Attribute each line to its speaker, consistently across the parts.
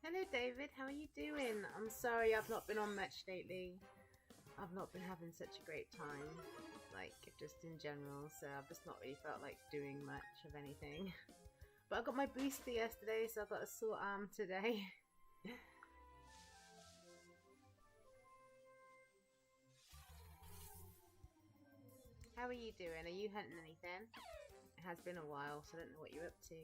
Speaker 1: Hello, David. How are you doing? I'm sorry I've not been on much lately. I've not been having such a great time, like just in general. So I've just not really felt like doing much of anything. But I got my booster yesterday, so I've got a sore arm today. How are you doing? Are you hunting anything? It has been a while, so I don't know what you're up to.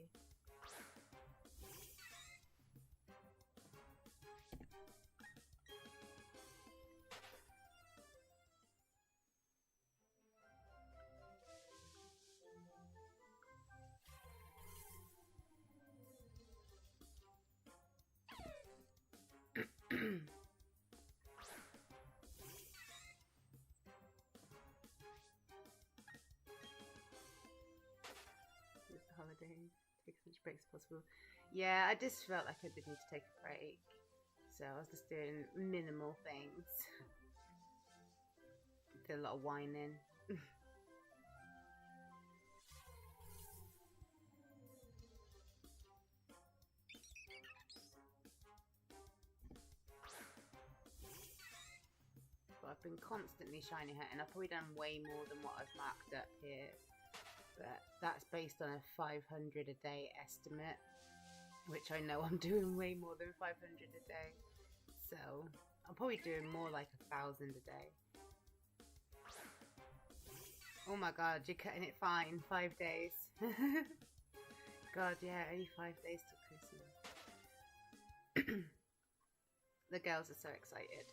Speaker 1: Holidays, take as much breaks as possible. Yeah, I just felt like I did need to take a break, so I was just doing minimal things. Did a lot of whining. But I've been constantly shiny hunting. I've probably done way more than what I've marked up here. But that's based on a 500 a day estimate, which I know I'm doing way more than 500 a day. So I'm probably doing more like 1,000 a day. Oh my god, you're cutting it fine. 5 days. God, yeah, only 5 days till Christmas. The girls are so excited.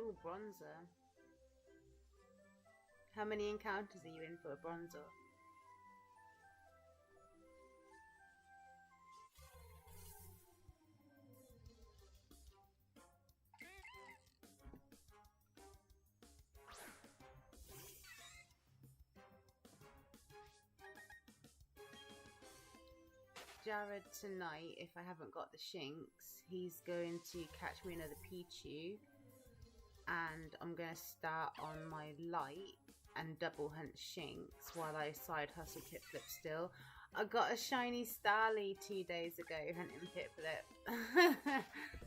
Speaker 1: Oh, bronzer. How many encounters are you in for a bronzer? Jared tonight, if I haven't got the Shinx, he's going to catch me another Pichu, and I'm going to start on my light and double hunt Shinx while I side hustle Piplup still. I got a shiny Starly 2 days ago hunting Piplup.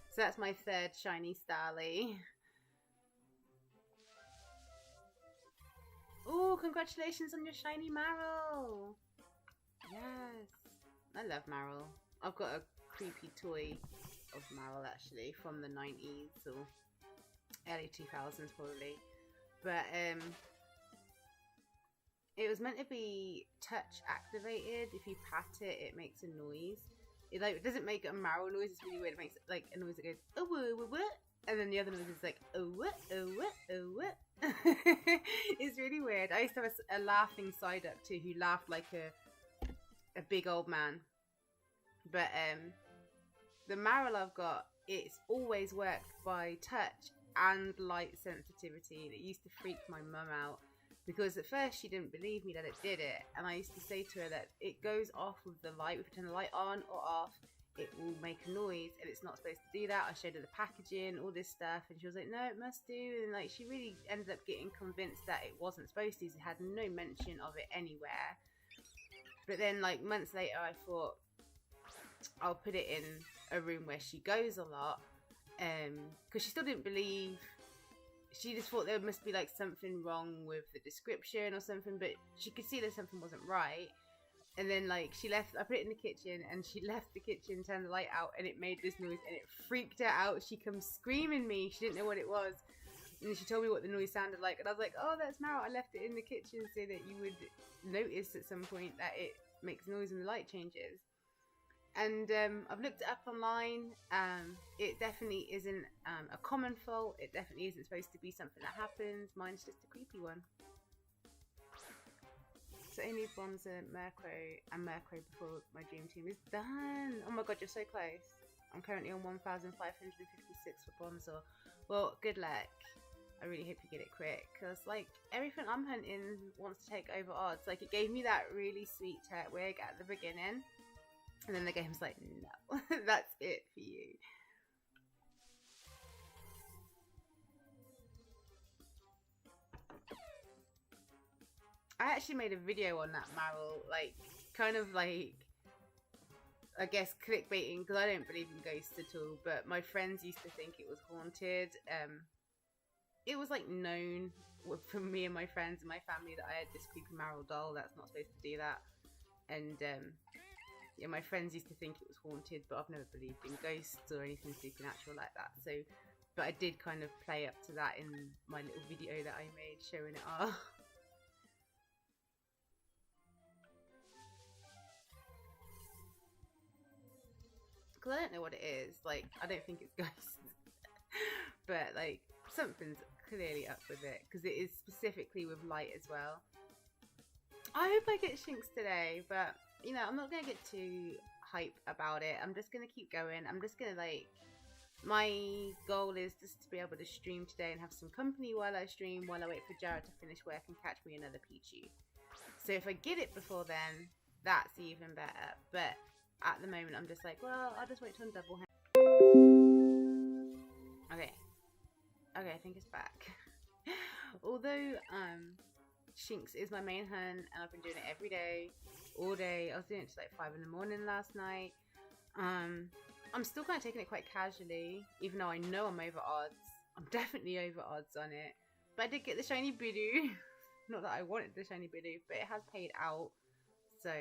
Speaker 1: So that's my third shiny Starly. Oh, congratulations on your shiny Marrow! Yes. I love Marrow. I've got a creepy toy of Marrow actually from the 90s or early 2000s probably. But it was meant to be touch activated. If you pat it, it makes a noise. It doesn't make a Marrow noise, it's really weird. It makes like a noise that goes, oh, what? And then the other noise is like, oh what, oh what, oh what. It's really weird. I used to have a laughing Psyduck too, who laughed like a big old man. But the Marill I've got, it's always worked by touch and light sensitivity. And it used to freak my mum out, because at first she didn't believe me that it did it, and I used to say to her that it goes off with the light. If you turn the light on or off, it will make a noise, and it's not supposed to do that. I showed her the packaging, all this stuff, and she was like, no, it must do. And like, she really ended up getting convinced that it wasn't supposed to. It had no mention of it anywhere. But then like months later, I thought I'll put it in a room where she goes a lot, because she still didn't believe. She just thought there must be like something wrong with the description or something, but she could see that something wasn't right. And then like she left, I put it in the kitchen, and she left the kitchen, turned the light out, and it made this noise, and it freaked her out. She comes screaming me. She didn't know what it was. And then she told me what the noise sounded like, and I was like, oh, that's Marill. I left it in the kitchen so that you would notice at some point that it makes noise when the light changes. And I've looked it up online. It definitely isn't a common fault. It definitely isn't supposed to be something that happens. Mine's just a creepy one. So I need Bronzer, Murkrow, and Murkrow before my dream team is done. Oh my god, you're so close. I'm currently on 1,556 for Bronzer. Well, good luck. I really hope you get it quick, because like everything I'm hunting wants to take over odds. Like, it gave me that really sweet Turtwig at the beginning, and then the game's like, no, that's it for you. I actually made a video on that Marill, like, kind of like, I guess clickbaiting, because I don't believe in ghosts at all, but my friends used to think it was haunted. It was like known from me and my friends and my family that I had this creepy Marill doll that's not supposed to do that. And yeah, my friends used to think it was haunted, but I've never believed in ghosts or anything supernatural like that. So, but I did kind of play up to that in my little video that I made showing it off. Because I don't know what it is. Like, I don't think it's ghosts. But, like, something's clearly up with it. Because it is specifically with light as well. I hope I get Shinx today. But, you know, I'm not going to get too hype about it. I'm just going to keep going. I'm just going to, like... My goal is just to be able to stream today and have some company while I stream. While I wait for Jared to finish work and catch me another Pichu. So if I get it before then, that's even better. But... at the moment, I'm just like, well, I'll just wait till I'm double hand. Okay. Okay, I think it's back. Although, Shinx is my main hunt, and I've been doing it every day, all day. I was doing it till like 5 in the morning last night. I'm still kind of taking it quite casually, even though I know I'm over odds. I'm definitely over odds on it. But I did get the shiny Bidoo. Not that I wanted the shiny Bidoo, but it has paid out. So...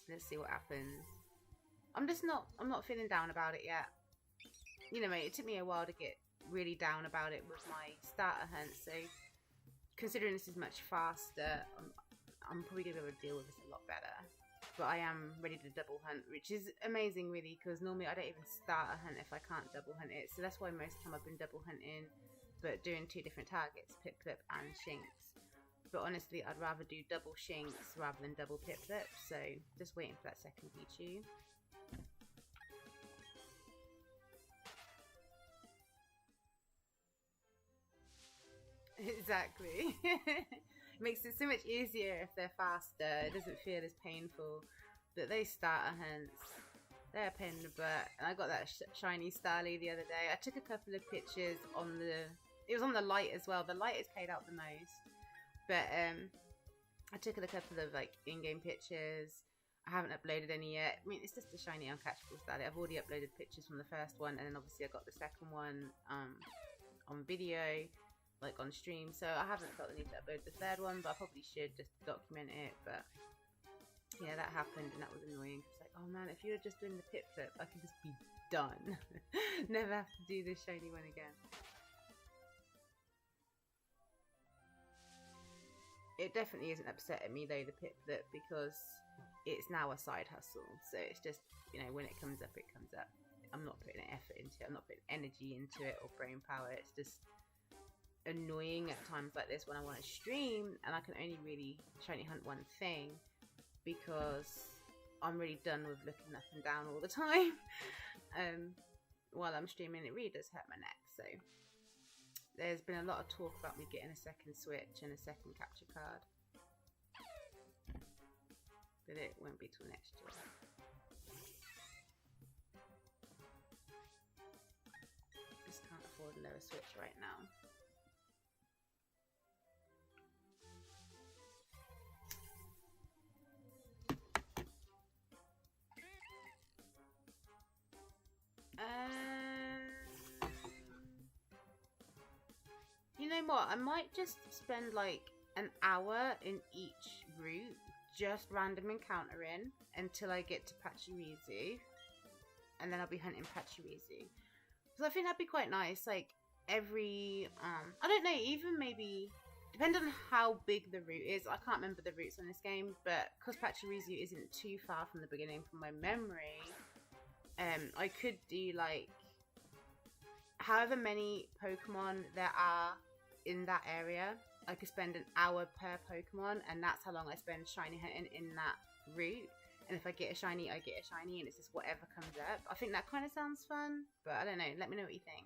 Speaker 1: let's see what happens. I'm not feeling down about it yet. You know, mate, it took me a while to get really down about it with my starter hunt, so considering this is much faster, I'm probably going to be able to deal with this a lot better. But I am ready to double hunt, which is amazing really, because normally I don't even start a hunt if I can't double hunt it, so that's why most of the time I've been double hunting, but doing 2 different targets, Piplup and Shinx. But honestly, I'd rather do double Shinx rather than double Piplup, so just waiting for that second Pichu. Exactly. It makes it so much easier if they're faster. It doesn't feel as painful. But those starter hunts, they're a pain in the butt. And I got that shiny Starly the other day. I took a couple of pictures on the... it was on the light as well. The light has paid out the most. But I took a couple of like in-game pictures. I haven't uploaded any yet. I mean, it's just a shiny uncatchable Starly. I've already uploaded pictures from the first one, and then obviously I got the second one on video, like on stream. So I haven't felt the need to upload the third one, but I probably should just document it. But yeah, that happened, and that was annoying. It's like, oh man, if you were just doing the Piplup, I could just be done. Never have to do this shiny one again. It definitely isn't upsetting me though, the Piplup, because it's now a side hustle. So it's just, you know, when it comes up, it comes up. I'm not putting effort into it. I'm not putting energy into it or brain power. It's just annoying at times like this when I want to stream and I can only really shiny hunt one thing because I'm really done with looking up and down all the time while I'm streaming. It really does hurt my neck. So there's been a lot of talk about me getting a second Switch and a second capture card, but it won't be till next year. Just can't afford another Switch right now. You know what? I might just spend like an hour in each route, just random encountering until I get to Pachirisu, and then I'll be hunting Pachirisu. So I think that'd be quite nice. Like every, I don't know, even maybe depending on how big the route is. I can't remember the routes on this game, but because Pachirisu isn't too far from the beginning from my memory, I could do like however many Pokemon there are in that area. I could spend an hour per Pokemon, and that's how long I spend shiny hunting in that route. And if I get a shiny, I get a shiny, and it's just whatever comes up. I think that kind of sounds fun, but I don't know. Let me know what you think.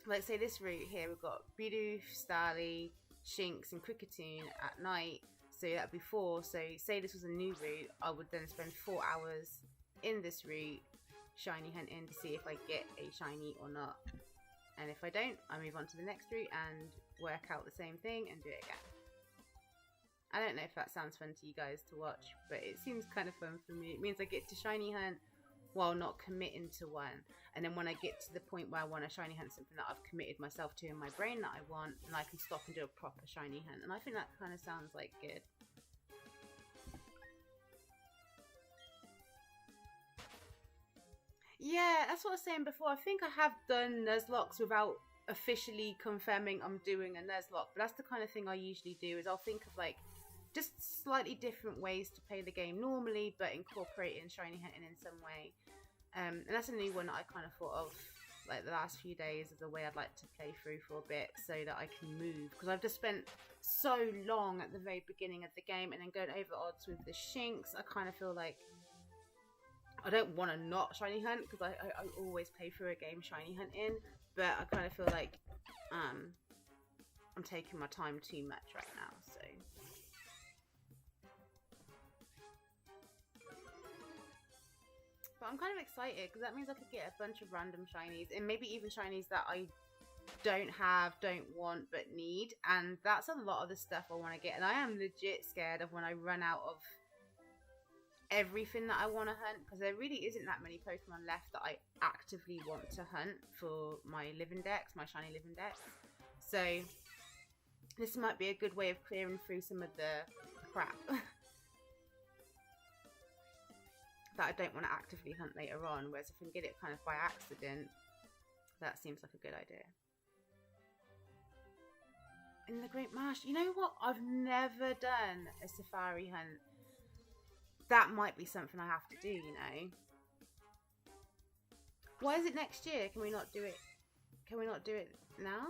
Speaker 1: Like, say this route here, we've got Bidoof, Starly, Shinx, and Kricketune at night. So that'd be 4. So say this was a new route, I would then spend 4 hours in this route shiny hunting to see if I get a shiny or not. And if I don't, I move on to the next route and work out the same thing and do it again. I don't know if that sounds fun to you guys to watch, but it seems kind of fun for me. It means I get to shiny hunt while not committing to one. And then when I get to the point where I want to shiny hunt something that I've committed myself to in my brain that I want, then I can stop and do a proper shiny hunt. And I think that kind of sounds like good. Yeah, that's what I was saying before. I think I have done Nuzlocke without officially confirming I'm doing a Nuzlocke, but that's the kind of thing I usually do, is I'll think of like just slightly different ways to play the game normally, but incorporating shiny hunting in some way. And that's a new one that I kind of thought of like the last few days as a way I'd like to play through for a bit so that I can move, because I've just spent so long at the very beginning of the game and then going over odds with the Shinx. I kind of feel like I don't want to not shiny hunt, because I always play through a game shiny hunting, but I kind of feel like I'm taking my time too much right now, so. But I'm kind of excited, because that means I could get a bunch of random shinies, and maybe even shinies that I don't have, don't want, but need, and that's a lot of the stuff I want to get, and I am legit scared of when I run out of everything that I want to hunt, because there really isn't that many Pokemon left that I actively want to hunt for my living decks, my shiny living decks. So this might be a good way of clearing through some of the crap that I don't want to actively hunt later on, whereas if I can get it kind of by accident, that seems like a good idea. In the Great Marsh, you know what? I've never done a safari hunt. That might be something I have to do, you know. Why is it next year? Can we not do it? Can we not do it now?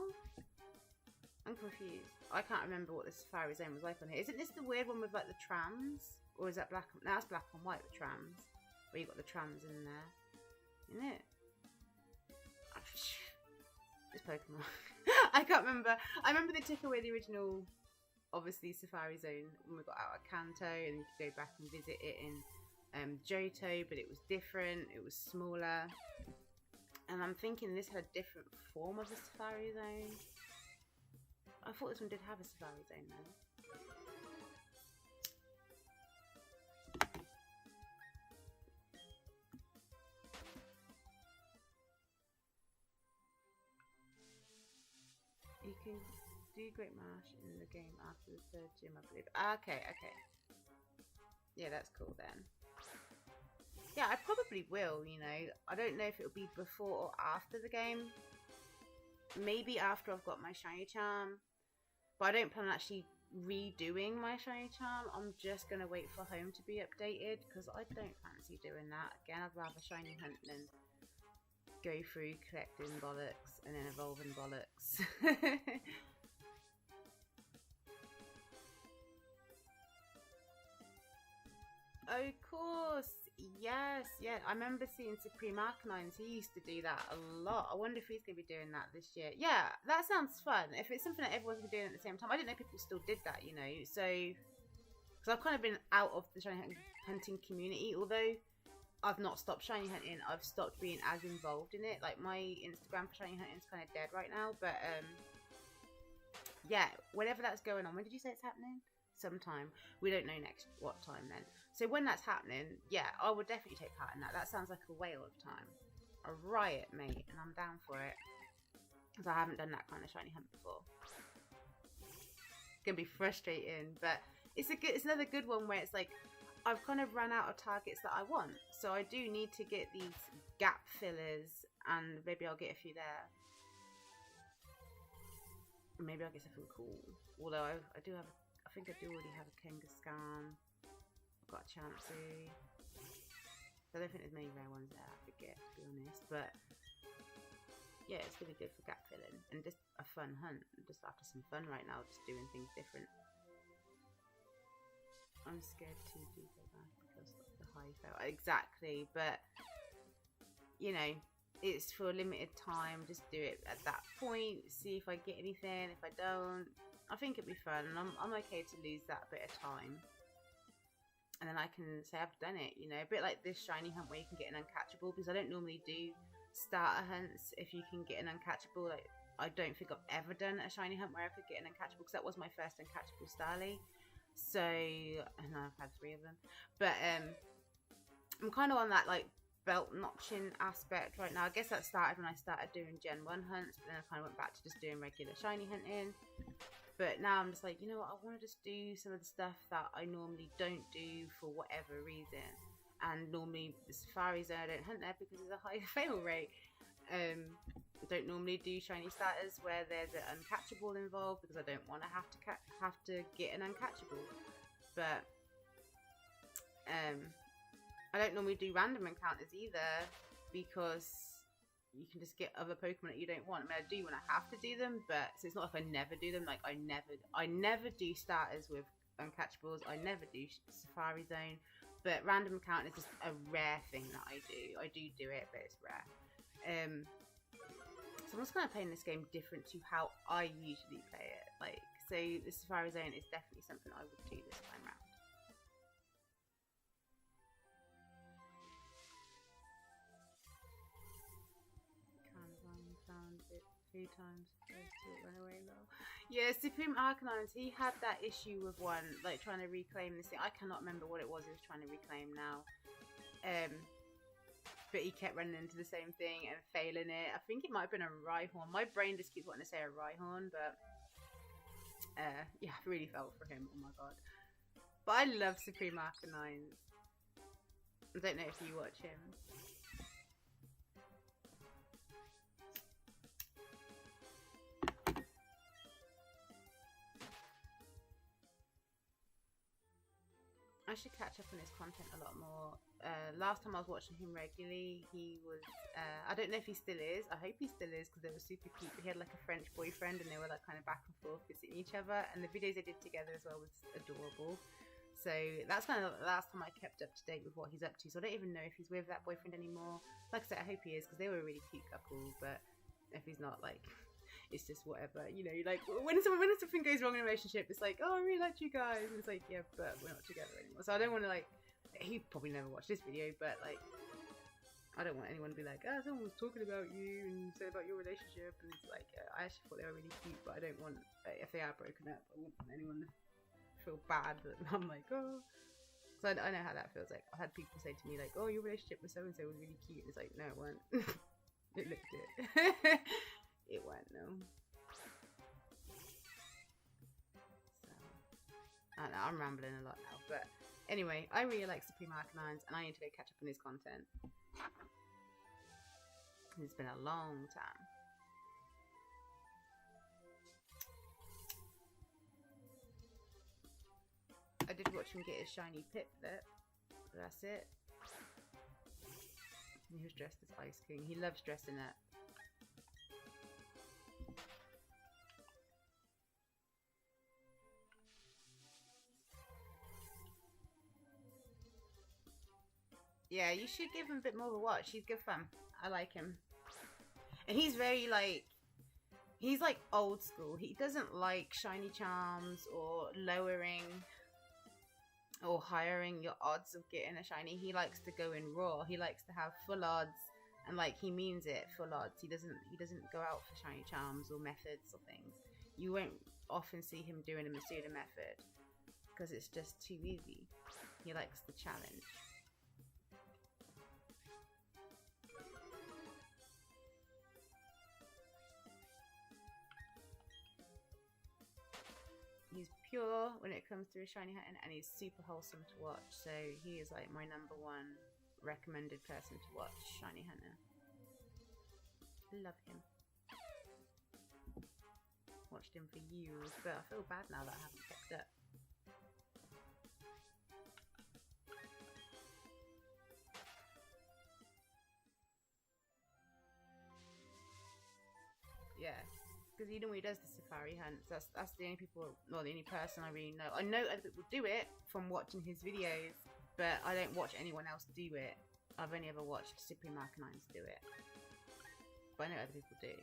Speaker 1: I'm confused. I can't remember what the safari zone was like on here. Isn't this the weird one with like the trams? Or is that black? No, that's black and white with trams. Where you got the trams in there. Isn't it? It's Pokemon. I can't remember. I remember they took away the original, obviously, safari zone when we got out of Kanto, and you could go back and visit it in Johto, but it was different. It was smaller. And I'm thinking this had a different form of a safari zone. I thought this one did have a safari zone though. You can do Great Marsh in the game after the 3rd gym, I believe. Okay, okay. Yeah, that's cool then. Yeah, I probably will, you know. I don't know if it'll be before or after the game. Maybe after I've got my shiny charm. But I don't plan on actually redoing my shiny charm. I'm just gonna wait for home to be updated because I don't fancy doing that again. I'd rather shiny hunt than go through collecting bollocks and then evolving bollocks. Of course, yes, yeah. I remember seeing Supreme Arcanines. He used to do that a lot. I wonder if he's going to be doing that this year. Yeah, that sounds fun. If it's something that everyone's been doing at the same time. I didn't know people still did that, you know. So, because I've kind of been out of the shiny hunting community. Although I've not stopped shiny hunting, I've stopped being as involved in it. Like, my Instagram for shiny hunting is kind of dead right now. But, yeah, whenever that's going on. When did you say it's happening? Sometime. We don't know what time then. So when that's happening, yeah, I would definitely take part in that. That sounds like a whale of time. A riot, mate, and I'm down for it. Because I haven't done that kind of shiny hunt before. It's going to be frustrating, but it's another good one where it's like, I've kind of run out of targets that I want. So I do need to get these gap fillers, and maybe I'll get a few there. Maybe I'll get something cool. Although I think I do already have a Kangaskhan. I've got a Chansey. I don't think there's many rare ones there, I forget, to be honest. But yeah, it's really good for gap filling and just a fun hunt. I'm just after some fun right now, just doing things different. I'm scared to do that because of the high fail. Exactly, but you know, it's for a limited time. Just do it at that point. See if I get anything. If I don't, I think it'd be fun, and I'm okay to lose that bit of time. And then I can say I've done it, you know, a bit like this shiny hunt where you can get an uncatchable, because I don't normally do starter hunts if you can get an uncatchable. Like, I don't think I've ever done a shiny hunt where I could get an uncatchable, because that was my first uncatchable Starly. So, and I've had 3 of them. But I'm kind of on that like belt notching aspect right now. I guess that started when I started doing Gen 1 hunts, but then I kind of went back to just doing regular shiny hunting. But now I'm just like, you know what, I want to just do some of the stuff that I normally don't do for whatever reason. And normally the Safari Zone, I don't hunt there because there's a high fail rate. I don't normally do shiny starters where there's an uncatchable involved, because I don't want to have to get an uncatchable. But I don't normally do random encounters either, because you can just get other Pokemon that you don't want. I mean, I do when I have to do them, but so it's not like I never do them. Like I never do starters with uncatchables. I never do Safari Zone, but random encounter is just a rare thing that I do. I do it, but it's rare. So I'm just kind of playing this game different to how I usually play it. Like, so the Safari Zone is definitely something I would do this time round. Found it 3 times. Run away now. Yeah, Supreme Arcanines, he had that issue with one, like trying to reclaim this thing. I cannot remember what it was he was trying to reclaim now. But he kept running into the same thing and failing it. I think it might have been a Rhyhorn. My brain just keeps wanting to say a Rhyhorn, but yeah, I really felt for him. Oh my god. But I love Supreme Arcanines. I don't know if you watch him. I should catch up on his content a lot more. Last time I was watching him regularly, he was, I don't know if he still is. I hope he still is, because they were super cute. He had like a French boyfriend, and they were like kind of back and forth visiting each other. And the videos they did together as well was adorable. So that's kind of the last time I kept up to date with what he's up to. So I don't even know if he's with that boyfriend anymore. Like I said, I hope he is, because they were a really cute couple. But if he's not, like, it's just whatever, you know. Like when something goes wrong in a relationship, it's like, oh, I really like you guys, and it's like, yeah, but we're not together anymore. So I don't want to, like, he probably never watched this video, but like, I don't want anyone to be like, oh, someone was talking about you and said about your relationship, and it's like, I actually thought they were really cute, but I don't want, if they are broken up, I wouldn't want anyone to feel bad that I'm like, oh. So I know how that feels. Like, I've had people say to me like, oh, your relationship with so and so was really cute. It's like, no, it weren't. It looked it. It went, no. So, I don't know, I'm rambling a lot now, but anyway, I really like Supreme Arcanines, and I need to go catch up on his content. It's been a long time. did watch him get his shiny Piplup. That's it. He was dressed as Ice King. He loves dressing up. Yeah, you should give him a bit more of a watch. He's good fun. I like him. And he's very like... He's like old school. He doesn't like shiny charms or lowering or hiring your odds of getting a shiny. He likes to go in raw. He likes to have full odds, and like he means it, full odds. He doesn't go out for shiny charms or methods or things. You won't often see him doing a Masuda method because it's just too easy. He likes the challenge. He's pure when it comes to a shiny hunting, and he's super wholesome to watch. So he is like my #1 recommended person to watch, shiny hunter. Love him. Watched him for years, but I feel bad now that I haven't kept up. Yeah. Because you know when he does the safari hunts, that's the only people, well, the only person I really know. I know other people do it from watching his videos, but I don't watch anyone else do it. I've only ever watched Supreme Arcanines do it, but I know other people do.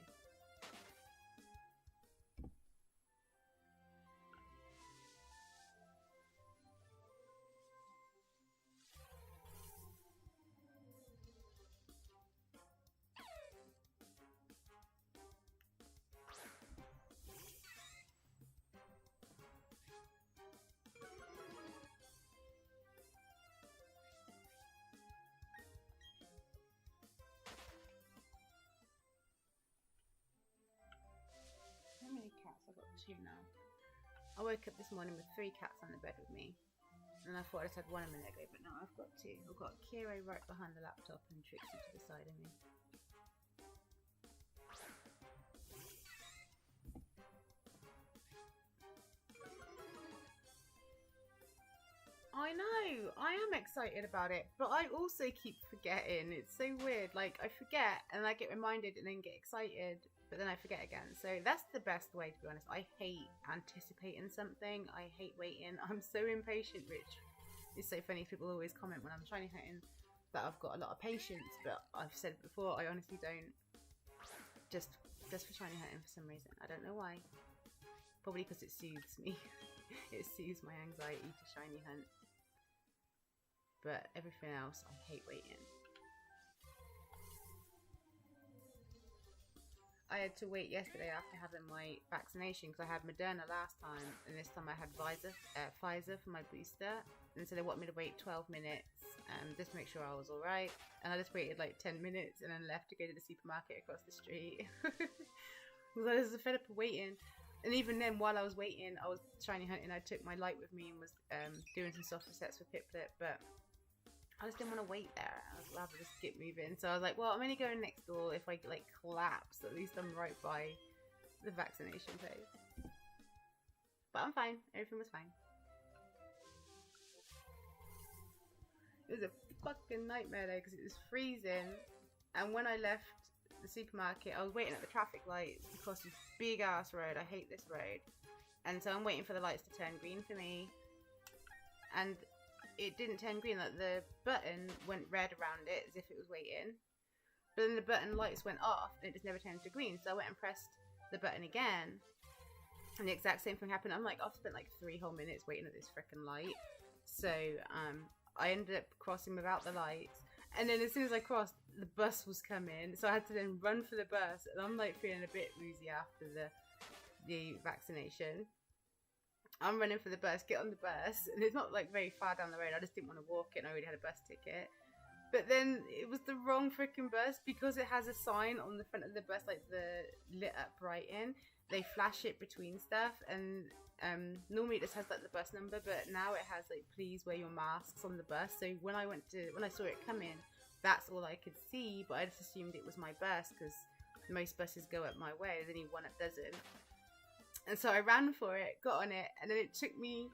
Speaker 1: How many cats? I've got 2 now. I woke up this morning with 3 cats on the bed with me. And I thought I just had 1 a minute ago, but no, I've got 2. I've got Kiro right behind the laptop and Trixie to the side of me. I know, I am excited about it, but I also keep forgetting. It's so weird. Like, I forget and I get reminded and then get excited, but then I forget again. So that's the best way, to be honest. I hate anticipating something. I hate waiting. I'm so impatient, which is so funny. People always comment when I'm shiny hunting that I've got a lot of patience, but I've said before, I honestly don't. Just for shiny hunting for some reason. I don't know why. Probably because it soothes me. It soothes my anxiety to shiny hunt. But everything else, I hate waiting. I had to wait yesterday after having my vaccination because I had Moderna last time, and this time I had Pfizer for my booster. And so they wanted me to wait 12 minutes just to make sure I was alright. And I just waited like 10 minutes and then left to go to the supermarket across the street. Because I was fed up of waiting. And even then, while I was waiting, I was shiny hunting. I took my light with me and was doing some soft resets for Piplup, but I just didn't want to wait there. I would rather just get moving. So I was like, well, I'm only going next door. If I like collapse, at least I'm right by the vaccination place. But I'm fine. Everything was fine. It was a fucking nightmare though because it was freezing. And when I left the supermarket, I was waiting at the traffic lights across this big ass road. I hate this road. And so I'm waiting for the lights to turn green for me. And it didn't turn green. Like the button went red around it as if it was waiting, but then the button lights went off and it just never turned to green. So I went and pressed the button again and the exact same thing happened. I'm like, I've spent like 3 whole minutes waiting at this freaking light. So I ended up crossing without the lights, and then as soon as I crossed, the bus was coming, so I had to then run for the bus, and I'm like feeling a bit woozy after the vaccination. I'm running for the bus, get on the bus, and it's not like very far down the road. I just didn't want to walk it, and I already had a bus ticket. But then it was the wrong freaking bus because it has a sign on the front of the bus, like the lit up writing. They flash it between stuff, and normally it just has like the bus number, but now it has like please wear your masks on the bus. So when I saw it coming, that's all I could see. But I just assumed it was my bus because most buses go up my way. There's only one that doesn't. And so I ran for it, got on it, and then it took me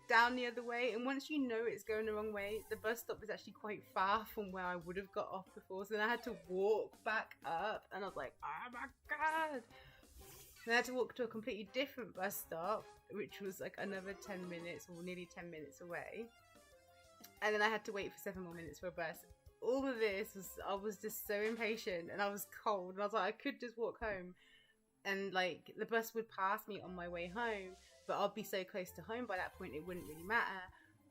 Speaker 1: down the other way, and once you know it's going the wrong way, the bus stop is actually quite far from where I would have got off before, so then I had to walk back up, and I was like, oh my god. Then I had to walk to a completely different bus stop, which was like another 10 minutes or nearly 10 minutes away, and then I had to wait for 7 more minutes for a bus. All of this was, I was just so impatient, and I was cold, and I was like, I could just walk home, and like the bus would pass me on my way home, but I'll be so close to home by that point it wouldn't really matter.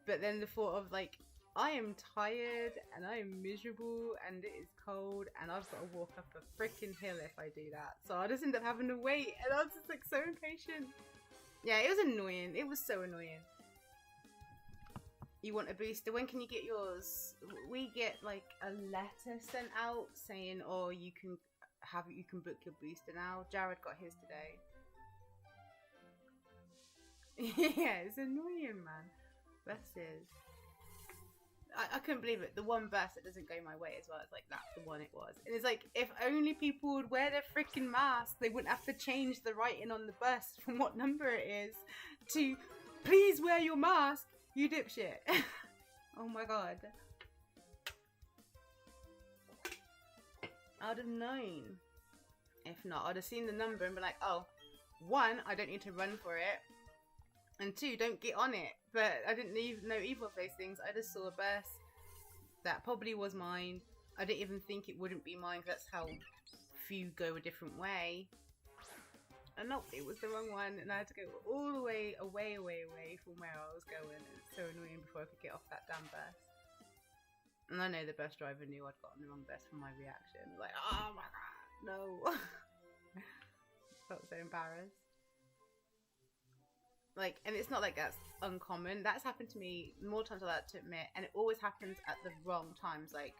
Speaker 1: But then the thought of like, I am tired and I am miserable and it is cold and I've got to walk up a freaking hill if I do that, so I just end up having to wait, and I was just like so impatient. Yeah, it was annoying. It was so annoying. You want a booster? When can you get yours? We get like a letter sent out saying, oh, you can book your booster now. Jared got his today. Yeah, it's annoying, man. Buses. I couldn't believe it. The one bus that doesn't go my way as well. It's like, that's the one it was. And it's like, if only people would wear their freaking masks, they wouldn't have to change the writing on the bus from what number it is to, please wear your mask, you dipshit. Oh my god. I'd have known. If not, I'd have seen the number and be like, oh, 1, I don't need to run for it. And 2, don't get on it. But I didn't even know either of those things. I just saw a bus that probably was mine. I didn't even think it wouldn't be mine, because that's how few go a different way. And nope, it was the wrong one, and I had to go all the way away from where I was going. It's so annoying before I could get off that damn bus. And I know the bus driver knew I'd gotten the wrong bus from my reaction. Like, oh my god, no. Felt so embarrassed. Like, and it's not like that's uncommon. That's happened to me more times than I like to admit, and it always happens at the wrong times. Like,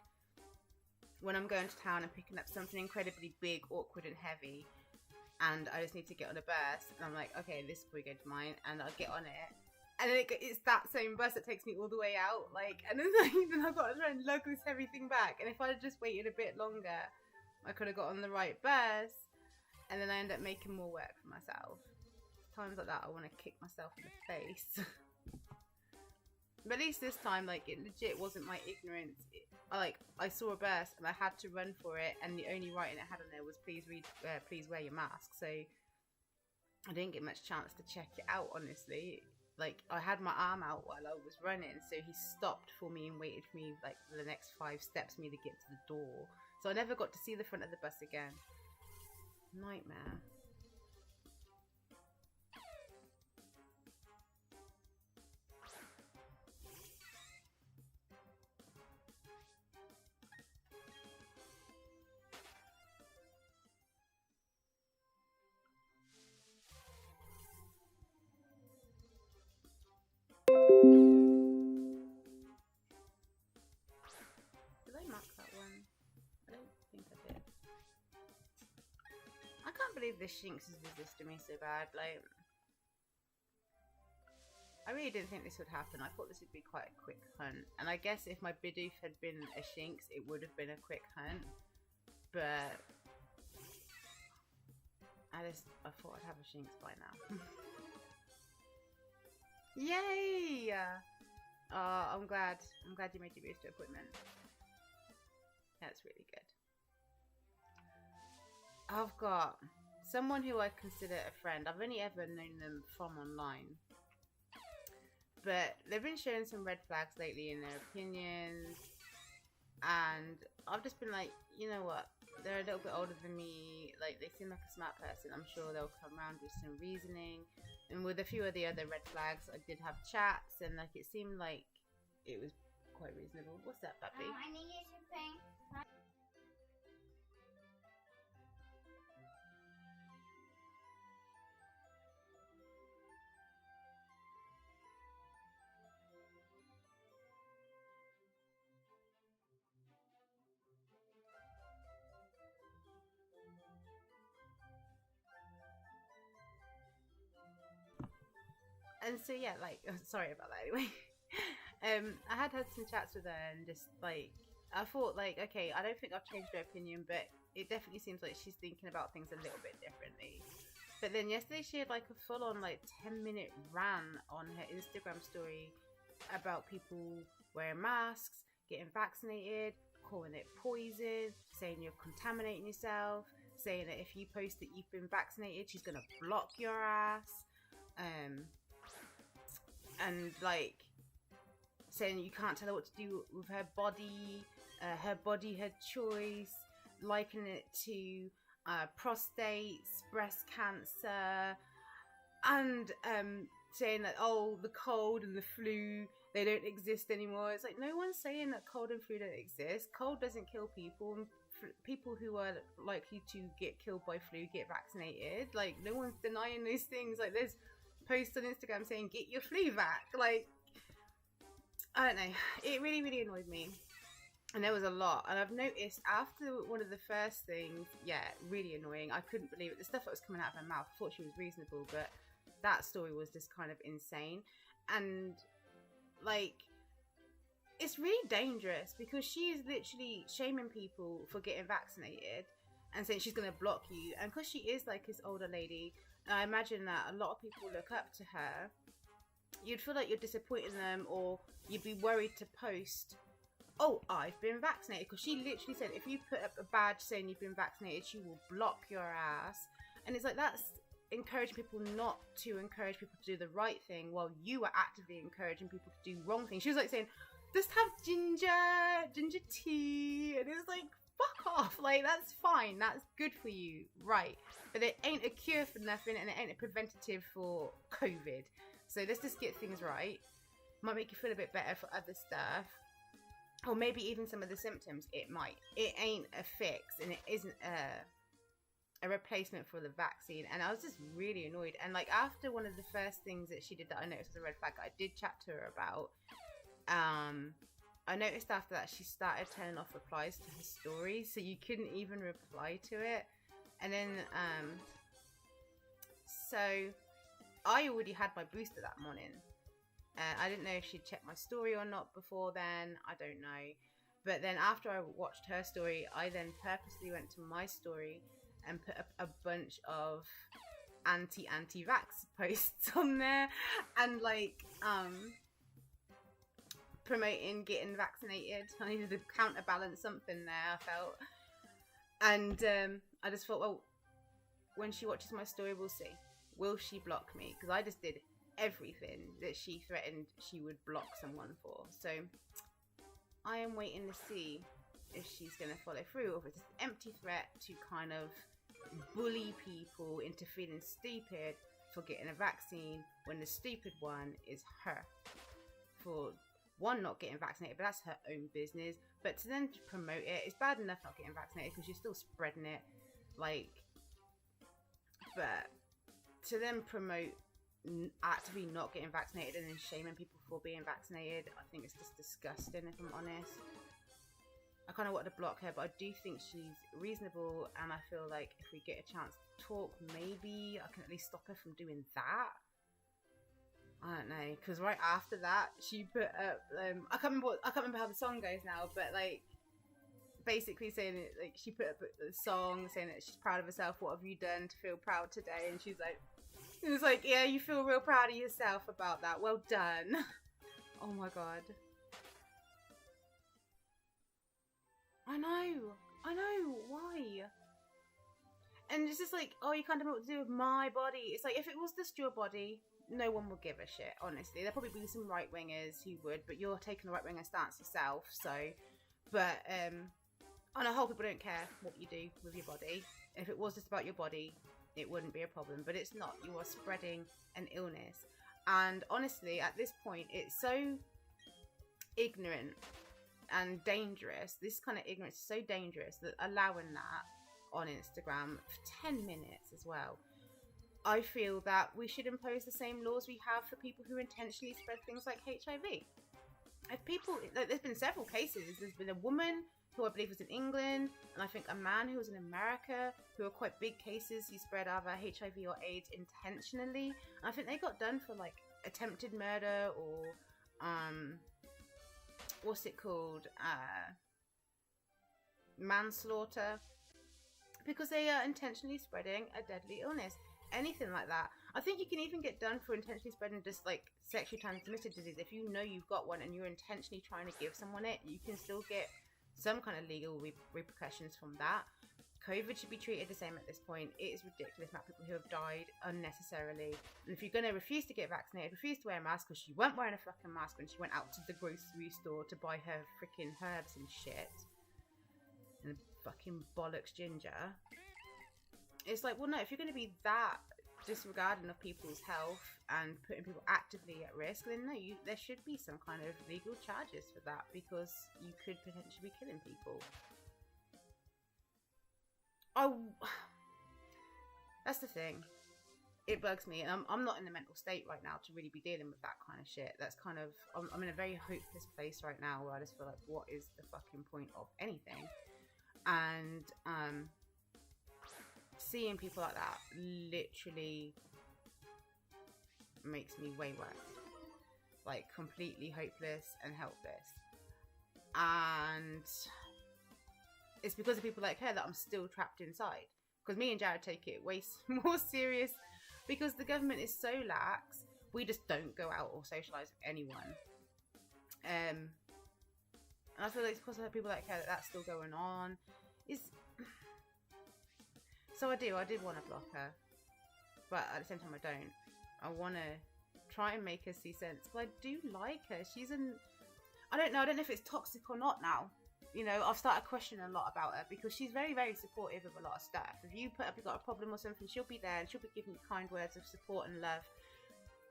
Speaker 1: when I'm going to town and picking up something incredibly big, awkward, and heavy, and I just need to get on a bus, and I'm like, okay, this is before we go to mine, and I'll get on it, and then it's that same bus that takes me all the way out, like, and then, then I've got to try and lug this heavy thing back, and if I'd just waited a bit longer, I could have got on the right bus, and then I end up making more work for myself. Times like that, I want to kick myself in the face. But at least this time, like, it legit wasn't my ignorance. I saw a bus and I had to run for it, and the only writing it had on there was please wear your mask. So I didn't get much chance to check it out, honestly. Like, I had my arm out while I was running, so he stopped for me and waited for me like for the next 5 steps for me to get to the door. So I never got to see the front of the bus again. Nightmare. Did I mark that one? I don't think I did. I can't believe this Shinx is resisting me so bad. Like, I really didn't think this would happen. I thought this would be quite a quick hunt. And I guess if my Bidoof had been a Shinx, it would have been a quick hunt. But I thought I'd have a Shinx by now. Yay! Oh, I'm glad you made your booster appointment. That's really good. I've got someone who I consider a friend. I've only ever known them from online. But they've been showing some red flags lately in their opinions. And I've just been like, you know what? They're a little bit older than me. Like, they seem like a smart person. I'm sure they'll come around with some reasoning. And with a few of the other red flags, I did have chats. And, like, it seemed like it was quite reasonable. What's that, puppy?
Speaker 2: I need you to paint.
Speaker 1: And so yeah, like, sorry about that anyway. I had some chats with her, and just like, I thought like, okay, I don't think I've changed her opinion, but it definitely seems like she's thinking about things a little bit differently. But then yesterday she had like a full-on like 10-minute rant on her Instagram story about people wearing masks, getting vaccinated, calling it poison, saying you're contaminating yourself, saying that if you post that you've been vaccinated, she's gonna block your ass, and like saying you can't tell her what to do with her body, her choice, likening it to prostates, breast cancer, and saying that, oh, the cold and the flu, they don't exist anymore. It's like, no one's saying that cold and flu don't exist. Cold doesn't kill people, and people who are likely to get killed by flu get vaccinated. Like, no one's denying those things. Like, there's posts on Instagram saying get your flu vac. Like, I don't know, it really, really annoyed me. And there was a lot, and I've noticed after one of the first things, yeah, really annoying. I couldn't believe it. The stuff that was coming out of her mouth, I thought she was reasonable, but that story was just kind of insane. And like, it's really dangerous because she is literally shaming people for getting vaccinated and saying she's going to block you. And because she is like this older lady, I imagine that a lot of people look up to her. You'd feel like you're disappointing them, or you'd be worried to post, oh, I've been vaccinated, because she literally said if you put up a badge saying you've been vaccinated, she will block your ass. And it's like, that's encouraging people not to encourage people to do the right thing, while you are actively encouraging people to do wrong things. She was like saying, just have ginger tea, and it was like, fuck off. Like, that's fine, that's good for you, right? But it ain't a cure for nothing, and it ain't a preventative for COVID. So let's just get things right. Might make you feel a bit better for other stuff, or maybe even some of the symptoms. It might. It ain't a fix, and it isn't a replacement for the vaccine. And I was just really annoyed. And like, after one of the first things that she did that I noticed was a red flag, I did chat to her about. I noticed after that she started turning off replies to her stories, so you couldn't even reply to it. And then so I already had my booster that morning. I didn't know if she'd checked my story or not before then. I don't know. But then after I watched her story, I then purposely went to my story and put up a bunch of anti-vax posts on there, and like promoting getting vaccinated. I needed to counterbalance something there, I felt. And I just thought, well, when she watches my story, we'll see. Will she block me? Because I just did everything that she threatened she would block someone for. So I am waiting to see if she's going to follow through, or if it's an empty threat to kind of bully people into feeling stupid for getting a vaccine, when the stupid one is her for one, not getting vaccinated, but that's her own business. But to then promote it, it's bad enough not getting vaccinated because you're still spreading it, like, but to then promote actively not getting vaccinated and then shaming people for being vaccinated, I think it's just disgusting, if I'm honest. I kind of wanted to block her, but I do think she's reasonable, and I feel like if we get a chance to talk, maybe I can at least stop her from doing that. I don't know, because right after that, she put up, I can't remember how the song goes now, but like, basically saying it, like, she put up a song saying that she's proud of herself. What have you done to feel proud today? And she's like, it was like, yeah, you feel real proud of yourself about that. Well done. Oh my god. I know, why? And it's just like, oh, you can't tell me what to do with my body. It's like, if it was just your body, no one would give a shit, honestly. There'll probably be some right-wingers who would, but you're taking a right-winger stance yourself, so. But, on a whole, people don't care what you do with your body. If it was just about your body, it wouldn't be a problem, but it's not. You are spreading an illness. And honestly, at this point, it's so ignorant and dangerous. This kind of ignorance is so dangerous that allowing that on Instagram for 10 minutes as well, I feel that we should impose the same laws we have for people who intentionally spread things like HIV. If people, like, there's been several cases. There's been a woman who I believe was in England, and I think a man who was in America, who are quite big cases who spread either HIV or AIDS intentionally. And I think they got done for like attempted murder or what's it called, manslaughter, because they are intentionally spreading a deadly illness. anything like that. I think you can even get done for intentionally spreading just like sexually transmitted disease. If you know you've got one and you're intentionally trying to give someone it, you can still get some kind of legal repercussions from that. COVID should be treated the same at this point. It is ridiculous about people who have died unnecessarily. And if you're going to refuse to get vaccinated, refuse to wear a mask, because she weren't wearing a fucking mask when she went out to the grocery store to buy her freaking herbs and shit. And fucking bollocks ginger. It's like, well, no, if you're going to be that disregarding of people's health and putting people actively at risk, then no, there should be some kind of legal charges for that, because you could potentially be killing people. Oh, that's the thing. It bugs me, and I'm not in the mental state right now to really be dealing with that kind of shit. That's kind of, I'm in a very hopeless place right now where I just feel like, what is the fucking point of anything? And seeing people like that literally makes me way worse. Like, completely hopeless and helpless. And it's because of people like her that I'm still trapped inside. Because me and Jared take it way more serious, because the government is so lax. We just don't go out or socialise with anyone. And I feel like it's because of people like her that's still going on. So I did want to block her, but at the same time I don't. I want to try and make her see sense. But I do like her. I don't know if it's toxic or not now. You know, I've started questioning a lot about her, because she's very, very supportive of a lot of stuff. If you've got a problem or something, she'll be there and she'll be giving you kind words of support and love.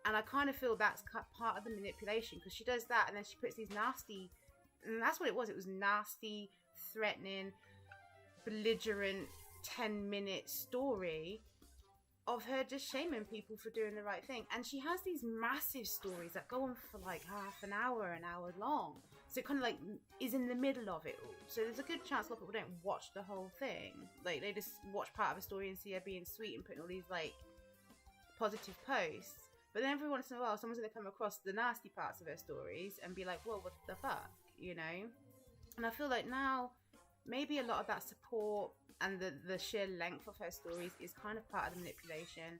Speaker 1: And I kind of feel that's part of the manipulation, because she does that and then she puts these nasty, and that's what it was. It was nasty, threatening, belligerent 10-minute story of her just shaming people for doing the right thing. And she has these massive stories that go on for like half an hour long. So it kind of like is in the middle of it all. So there's a good chance a lot of people don't watch the whole thing. Like, they just watch part of a story and see her being sweet and putting all these like positive posts. But then every once in a while, someone's going to come across the nasty parts of her stories and be like, whoa, what the fuck? You know? And I feel like now, maybe a lot of that support and the sheer length of her stories is kind of part of the manipulation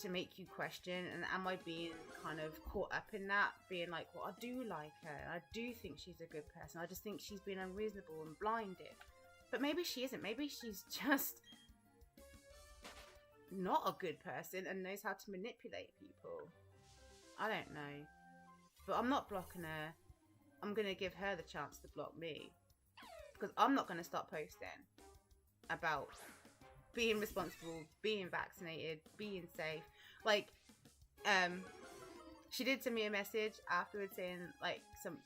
Speaker 1: to make you question, and am I being kind of caught up in that, being like, well, I do like her, I do think she's a good person, I just think she's been unreasonable and blinded. But maybe she isn't. Maybe she's just not a good person and knows how to manipulate people. I don't know. But I'm not blocking her. I'm going to give her the chance to block me. Because I'm not going to start posting about being responsible, being vaccinated, being safe. Like, she did send me a message afterwards saying, like,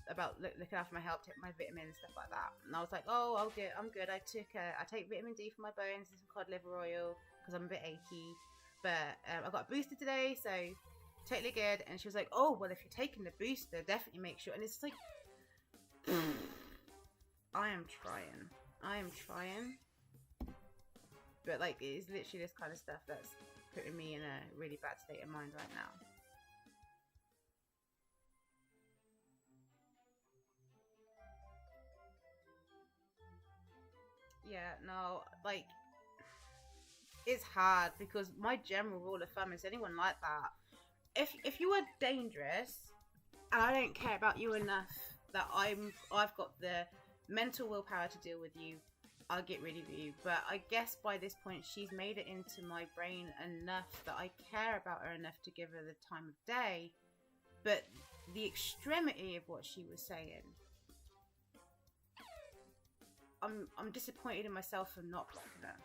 Speaker 1: about looking after my health, take my vitamins, stuff like that. And I was like, oh, I'm good. I take vitamin D for my bones and some cod liver oil because I'm a bit achy. But I got a booster today, so totally good. And she was like, oh, well, if you're taking the booster, definitely make sure. And it's like, I am trying. But, like, it's literally this kind of stuff that's putting me in a really bad state of mind right now. Yeah, no, like, it's hard, because my general rule of thumb is anyone like that, if you are dangerous and I don't care about you enough that I've got the mental willpower to deal with you, I'll get rid of you. But I guess by this point she's made it into my brain enough that I care about her enough to give her the time of day. But the extremity of what she was saying, I'm disappointed in myself for not blocking her,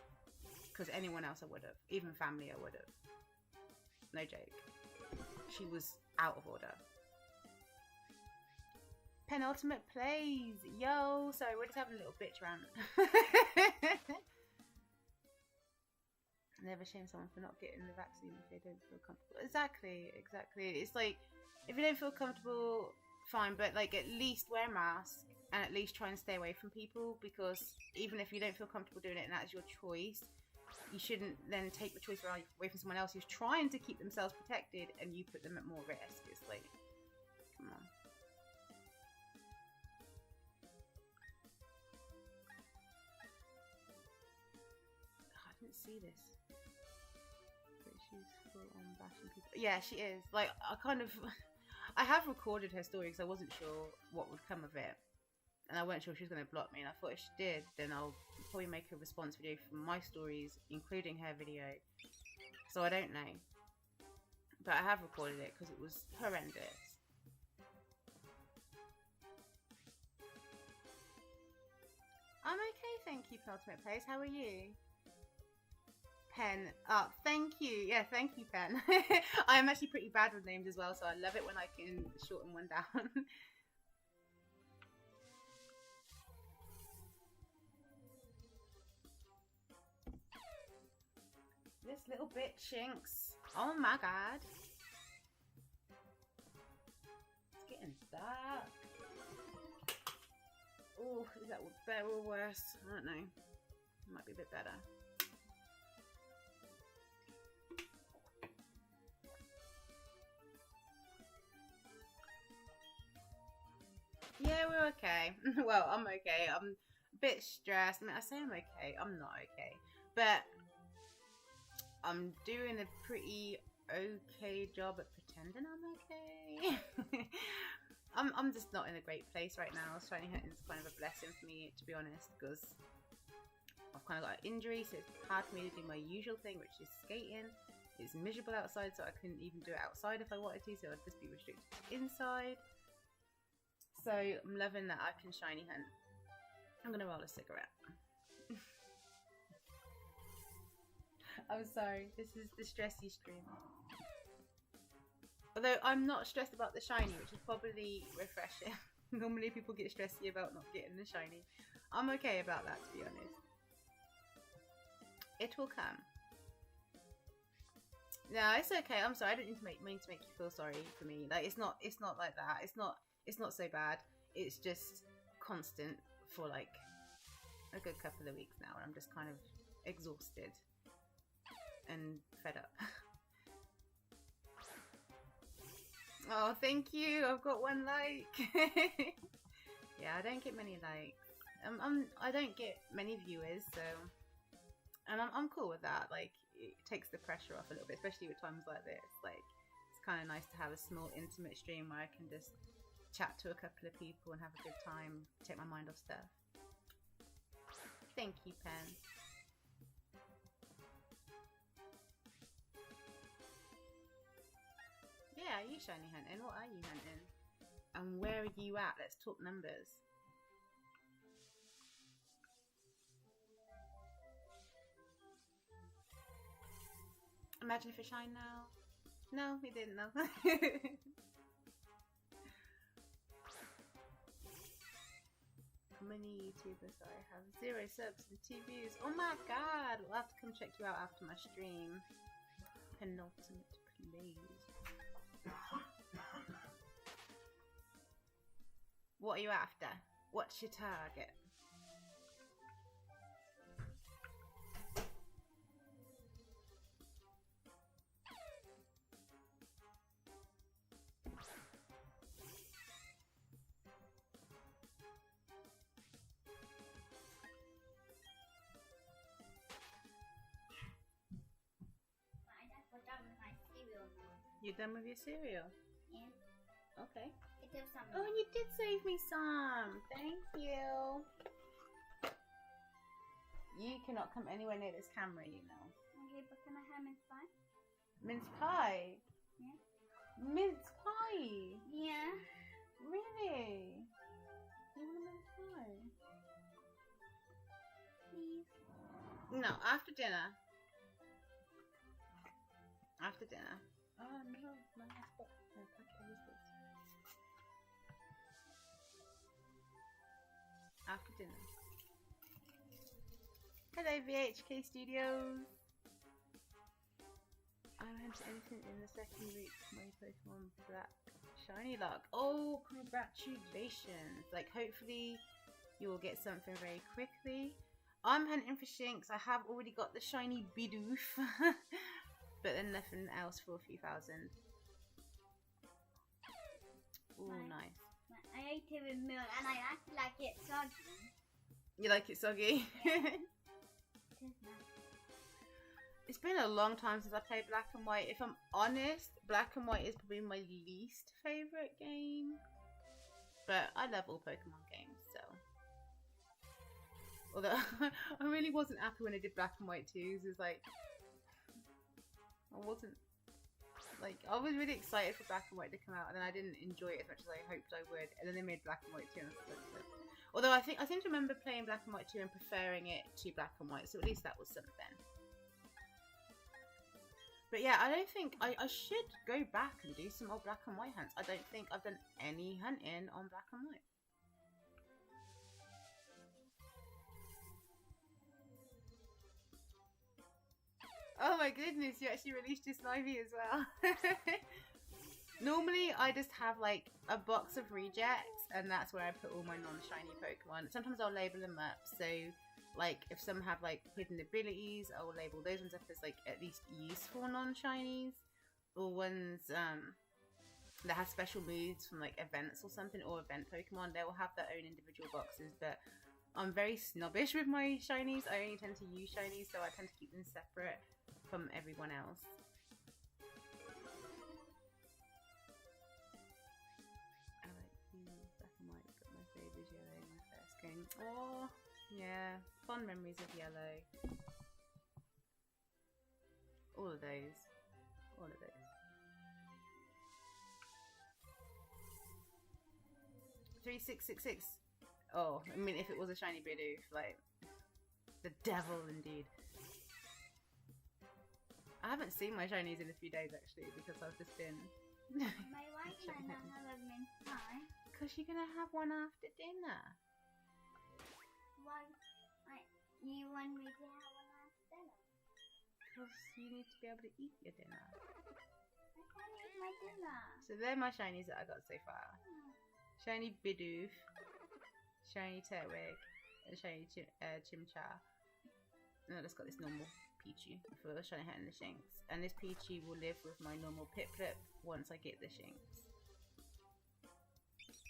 Speaker 1: because anyone else I would have, even family I would have. No joke. She was out of order. Penultimate plays, yo. Sorry, we're just having a little bitch rant. Never shame someone for not getting the vaccine if they don't feel comfortable. Exactly. It's like, if you don't feel comfortable, fine, but like, at least wear a mask and at least try and stay away from people, because even if you don't feel comfortable doing it and that's your choice, you shouldn't then take the choice away from someone else who's trying to keep themselves protected and you put them at more risk. It's like, come on. I didn't see this. she's full on bashing people. Yeah, she is. Like, I have recorded her story because I wasn't sure what would come of it. And I wasn't sure if she was going to block me. And I thought if she did, then I'll probably make a response video from my stories, including her video. So I don't know. But I have recorded it because it was horrendous. I'm okay, thank you, Ultimate Plays. How are you? Pen. Oh, thank you. Yeah, thank you, Pen. I am actually pretty bad with names as well, so I love it when I can shorten one down. This little bitch, Shinx. Oh my god. It's getting dark. Oh, is that better or worse? I don't know. It might be a bit better. Yeah, we're okay. Well, I'm okay. I'm a bit stressed. I mean, I say I'm okay. I'm not okay. But I'm doing a pretty okay job at pretending I'm okay. I'm just not in a great place right now. Shiny hunting is kind of a blessing for me, to be honest, because I've kind of got an injury, so it's hard for me to do my usual thing, which is skating. It's miserable outside, so I couldn't even do it outside if I wanted to, so I'd just be restricted to inside. So I'm loving that I can shiny hunt. I'm gonna roll a cigarette. I'm sorry, this is the stressy stream. Although I'm not stressed about the shiny, which is probably refreshing. Normally people get stressy about not getting the shiny. I'm okay about that, to be honest. It will come. No, it's okay. I'm sorry. I don't mean to make you feel sorry for me. Like it's not like that. It's not so bad. It's just constant for like a good couple of weeks now, and I'm just kind of exhausted and fed up. Oh, thank you. I've got 1 like. Yeah, I don't get many likes. I don't get many viewers, so and I'm cool with that. Like it takes the pressure off a little bit, especially with times like this. Like it's kind of nice to have a small intimate stream where I can just chat to a couple of people and have a good time, take my mind off stuff. Thank you, Pen. Yeah, are you shiny hunting? What are you hunting? And where are you at? Let's talk numbers. Imagine if it shine now. No, we didn't know. How many YouTubers I have? 0 subs and 2 views. Oh my god! We'll have to come check you out after my stream. Penultimate, please. What are you after? What's your target? You're done with your cereal?
Speaker 2: Yeah.
Speaker 1: Okay.
Speaker 2: It does some.
Speaker 1: Oh, and you did save me some. Thank you. You cannot come anywhere near this camera, you know.
Speaker 2: Okay, but can I have mince pie?
Speaker 1: Mince pie?
Speaker 2: Yeah.
Speaker 1: Mince pie?
Speaker 2: Yeah.
Speaker 1: Really? You want a mince pie?
Speaker 2: Please.
Speaker 1: No, after dinner. After dinner. Oh no, my last book. No, packet of biscuits. After dinner. Hello, VHK Studios. I went to anything in the second week. My Pokemon Black Shiny Luck. Oh, congratulations! Like, hopefully, you will get something very quickly. I'm hunting for Shinx. I have already got the shiny Bidoof. But then nothing else for a few thousand. Ooh, nice.
Speaker 2: I ate it with milk and I actually like it soggy.
Speaker 1: You like it soggy?
Speaker 2: Yeah. It is nice.
Speaker 1: It's been a long time since I played Black and White. If I'm honest, Black and White is probably my least favourite game. But I love all Pokemon games, so. Although, I really wasn't happy when I did Black and White 2. It was like, I wasn't, like, I was really excited for Black and White to come out, and then I didn't enjoy it as much as I hoped I would. And then they made Black and White 2, and I was like, although I seem to remember playing Black and White 2 and preferring it to Black and White, so at least that was something. But yeah, I don't think I should go back and do some old Black and White hunts. I don't think I've done any hunting on Black and White. Oh my goodness, you actually released your Snivy as well. Normally, I just have like a box of rejects, and that's where I put all my non-shiny Pokemon. Sometimes I'll label them up, so like if some have like hidden abilities, I will label those ones up as like at least useful non-shinies, or ones that have special moves from like events or something, or event Pokemon. They will have their own individual boxes, but I'm very snobbish with my shinies. I only tend to use shinies, so I tend to keep them separate from everyone else. I like Black and White, but my favourite is Yellow, my first game. Oh, yeah, fond memories of Yellow. All of those. All of those. 3666. Oh, I mean, if it was a shiny Bidoof, like, the devil indeed. I haven't seen my shinies in a few days actually, because I've just been.
Speaker 2: My wife and I have a mince pie.
Speaker 1: Because you're gonna have one after dinner.
Speaker 2: Why? You want me to have one after dinner?
Speaker 1: Because you need to be able to eat your dinner.
Speaker 2: I can't eat my dinner.
Speaker 1: So they're my shinies that I got so far. Shiny Bidoof, shiny Turtwig, and shiny Chimchar. And I just got this normal Pichu for the shiny hat and the Shinx. And this Pichu will live with my normal Piplup once I get the Shinx.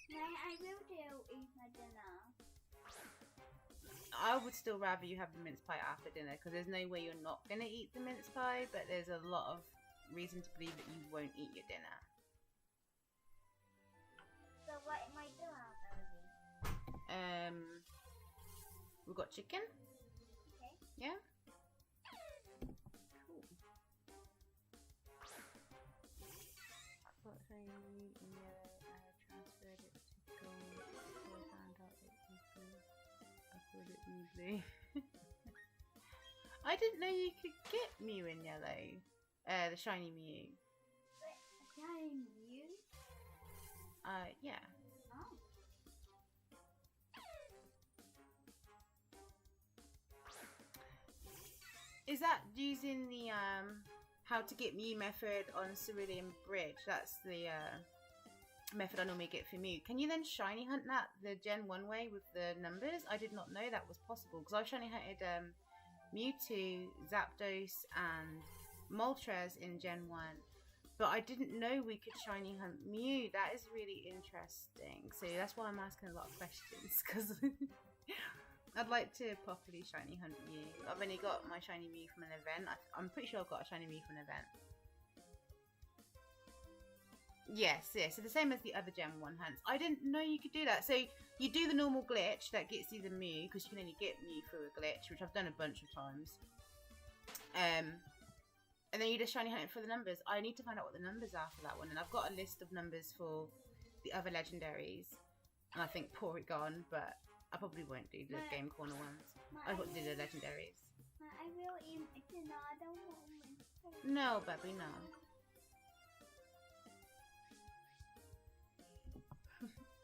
Speaker 2: I will eat my dinner.
Speaker 1: I would still rather you have the mince pie after dinner, because there's no way you're not going to eat the mince pie, but there's a lot of reason to believe that you won't eat your dinner.
Speaker 2: So what am I doing?
Speaker 1: We've got chicken.
Speaker 2: Okay.
Speaker 1: Yeah? Cool. I've got shiny in yellow. I transferred it to gold before I found out it was blue. I thought it knew blue. I didn't know you could get Mew in yellow. The shiny Mew.
Speaker 2: Shiny Mew?
Speaker 1: Yeah.
Speaker 2: Oh.
Speaker 1: Is that using the how to get Mew method on Cerulean Bridge? That's the method I normally get for Mew. Can you then shiny hunt that the Gen 1 way with the numbers? I did not know that was possible, because I've shiny hunted Mewtwo, Zapdos and Moltres in Gen 1. But I didn't know we could shiny hunt Mew. That is really interesting. So that's why I'm asking a lot of questions, because I'd like to properly shiny hunt Mew. I've only got my shiny Mew from an event. I'm pretty sure I've got a shiny Mew from an event. Yes, yes. So the same as the other Gen 1 hunts. I didn't know you could do that. So you do the normal glitch that gets you the Mew, because you can only get Mew through a glitch, which I've done a bunch of times. And then you just shiny hunt it for the numbers. I need to find out what the numbers are for that one. And I've got a list of numbers for the other legendaries. And I think Porygon, but I probably won't do the Game Corner ones. I got to do the legendaries.
Speaker 2: I will eat my dinner. I don't want mince pie.
Speaker 1: No, baby, no.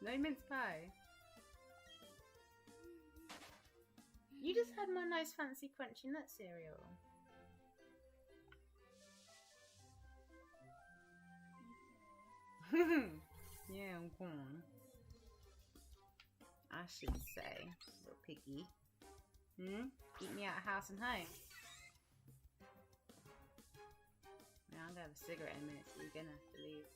Speaker 1: No mince pie. You just had my nice fancy crunchy nut cereal. Yeah, I'm gone. I should say, little piggy. Eat me out of house and home. Now I'm gonna have a cigarette in a minute, so you're gonna have to leave.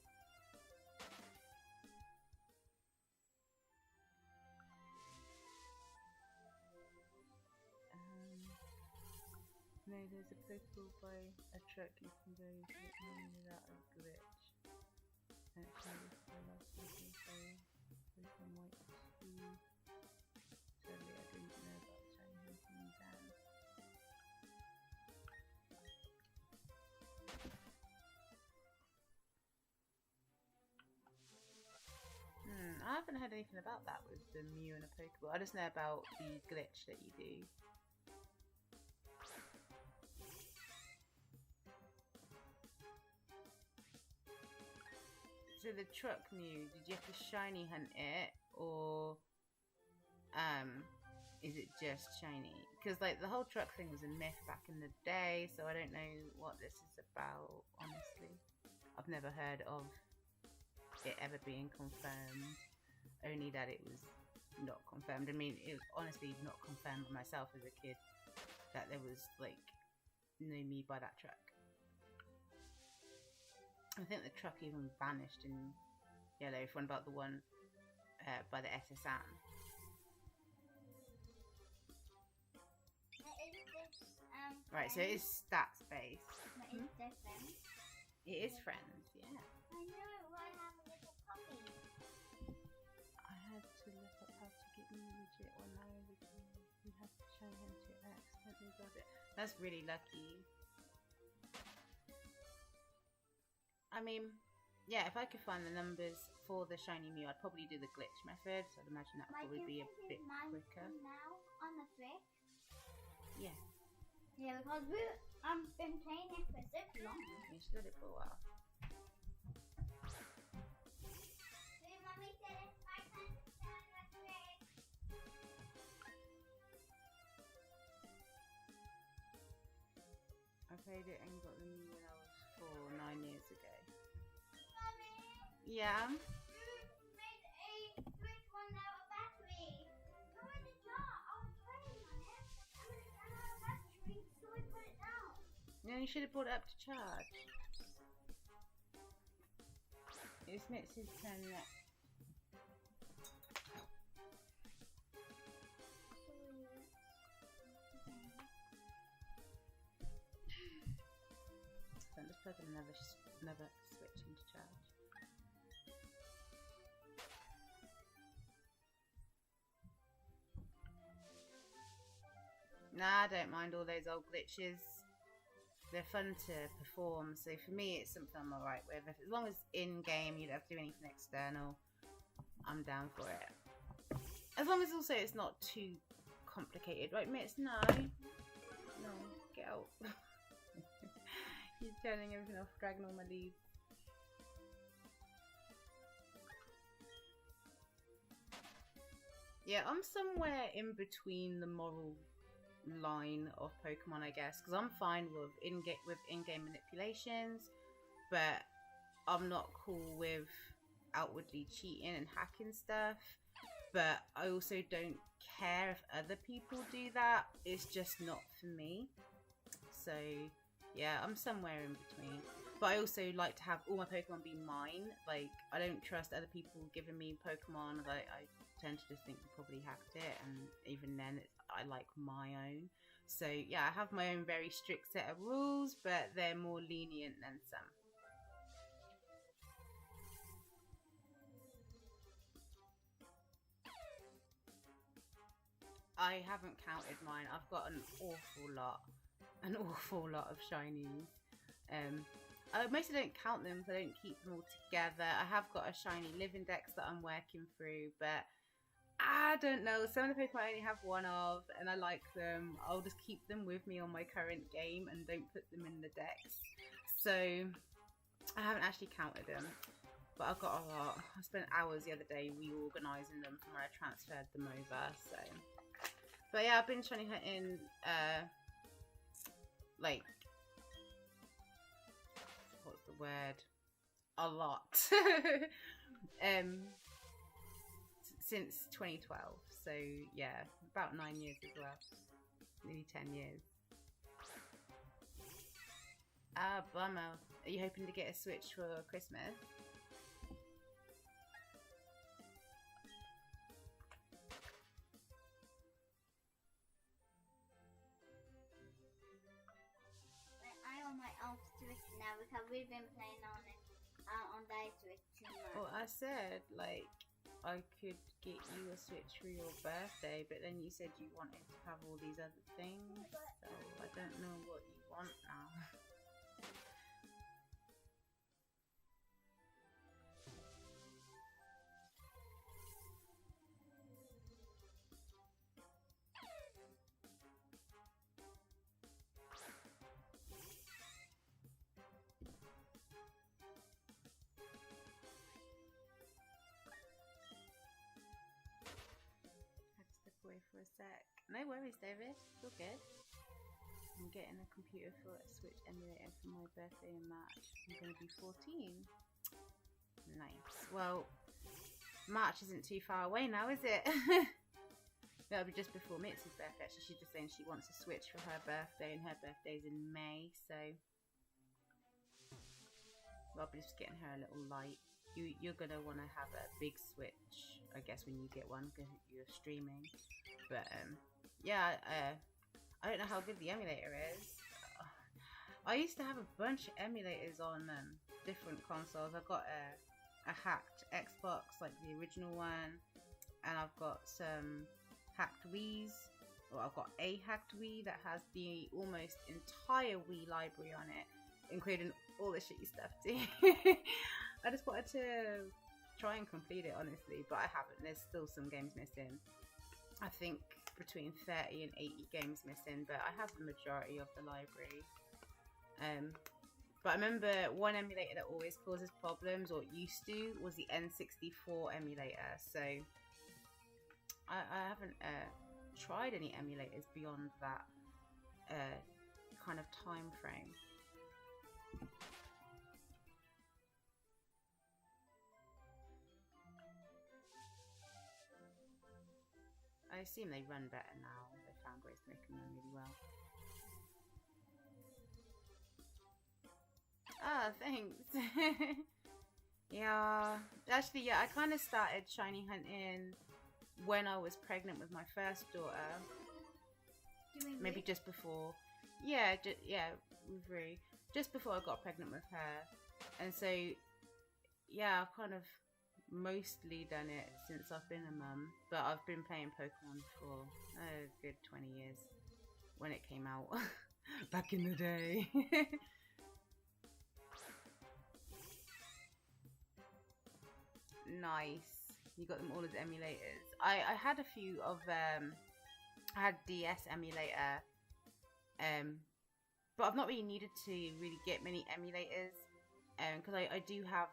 Speaker 1: No there's a Pokeball by a truck you can go to it without a glitch. Actually, this is the last Pokeball by Pokemon White 2. Totally, I didn't know about shiny hunting Dan. I haven't heard anything about that with the Mew and a Pokeball. I just know about the glitch that you do. So the truck Mew, did you have to shiny hunt it, or is it just shiny? Because like the whole truck thing was a myth back in the day, so I don't know what this is about, honestly. I've never heard of it ever being confirmed, only that it was not confirmed. I mean, it was honestly not confirmed by myself as a kid that there was like no me by that truck. I think the truck even vanished in yellow. If one about the one by the SSM. Right, so it is stats based.
Speaker 2: But it's different.
Speaker 1: It is friends, yeah.
Speaker 2: I know, I have a little puppy.
Speaker 1: I had to look up how to get me legit or now originally. You have to show him to accidentally got it. That's really lucky. I mean, yeah, if I could find the numbers for the shiny Mew, I'd probably do the glitch method, so I'd imagine that would probably be a bit quicker.
Speaker 2: Now on the Switch?
Speaker 1: Yeah.
Speaker 2: Yeah, because I've been playing it for so long.
Speaker 1: You should let it for a while.
Speaker 2: Mommy said it's my time to start on the Switch.
Speaker 1: I played it and got the Mew when I was 9 years ago.
Speaker 2: Mommy!
Speaker 1: Yeah?
Speaker 2: You made a Switch one out of battery. No, I did not. I was playing on it, and then it ran out of battery, so I put it down.
Speaker 1: No, you should have brought it up to charge. It's Mix's turn next. So I'm just plugging another switch into charge. Nah, I don't mind all those old glitches. They're fun to perform, so for me it's something I'm alright with. As long as in-game you don't have to do anything external, I'm down for it. As long as also it's not too complicated. Right, Mitz? No. No, get out. He's turning everything off, dragging all my leaves. Yeah, I'm somewhere in between the moral line of Pokemon, I guess, because I'm fine with in-game manipulations, but I'm not cool with outwardly cheating and hacking stuff. But I also don't care if other people do that. It's just not for me. So yeah, I'm somewhere in between. But I also like to have all my Pokemon be mine. Like, I don't trust other people giving me Pokemon. Like, I tend to just think you probably hacked it, and even then I like my own. So yeah, I have my own very strict set of rules, but they're more lenient than some. I haven't counted mine. I've got an awful lot of shinies. I mostly don't count them because I don't keep them all together. I have got a shiny live index that I'm working through, but I don't know. Some of the Pokemon I only have one of, and I like them. I'll just keep them with me on my current game and don't put them in the decks. So I haven't actually counted them, but I've got a lot. I spent hours the other day reorganising them from when I transferred them over. So, but yeah, I've been trying to hunt in like, what's the word? A lot. Since 2012. So yeah, about 9 years as well. Nearly 10 years. Ah, bummer. Are you hoping to get a Switch for Christmas?
Speaker 2: we've been playing on that Switch too much.
Speaker 1: Well, I said like I could get you a Switch for your birthday, but then you said you wanted to have all these other things, so I don't know what you want now. Away for a sec. No worries, David. You're good. I'm getting a computer for a Switch emulator for my birthday in March. I'm going to be 14. Nice. Well, March isn't too far away now, is it? That'll be just before Mitzi's birthday. Actually, she's just saying she wants a Switch for her birthday, and her birthday's in May, so I'll be just getting her a little light. You're gonna want to have a big Switch, I guess, when you get one because you're streaming. But yeah, I don't know how good the emulator is. I used to have a bunch of emulators on different consoles. I've got a hacked Xbox, like the original one, and I've got some hacked Wii's. Well, I've got a hacked Wii that has the almost entire Wii library on it, including all the shitty stuff too. I just wanted to try and complete it, honestly, but I haven't. There's still some games missing. I think between 30 and 80 games missing, but I have the majority of the library. But I remember one emulator that always causes problems, or used to, was the N64 emulator. So I haven't tried any emulators beyond that kind of time frame. I assume they run better now. They found ways to make them run really well. Ah, thanks. Yeah, actually, yeah, I kind of started shiny hunting when I was pregnant with my first daughter. Maybe just before. Yeah, with Rue. Just before I got pregnant with her. And so, yeah, I've kind of mostly done it since I've been a mum, but I've been playing Pokemon for a good 20 years when it came out back in the day. Nice. You got them all as emulators. I had a few of I had DS emulator, but I've not really needed to really get many emulators, because I do have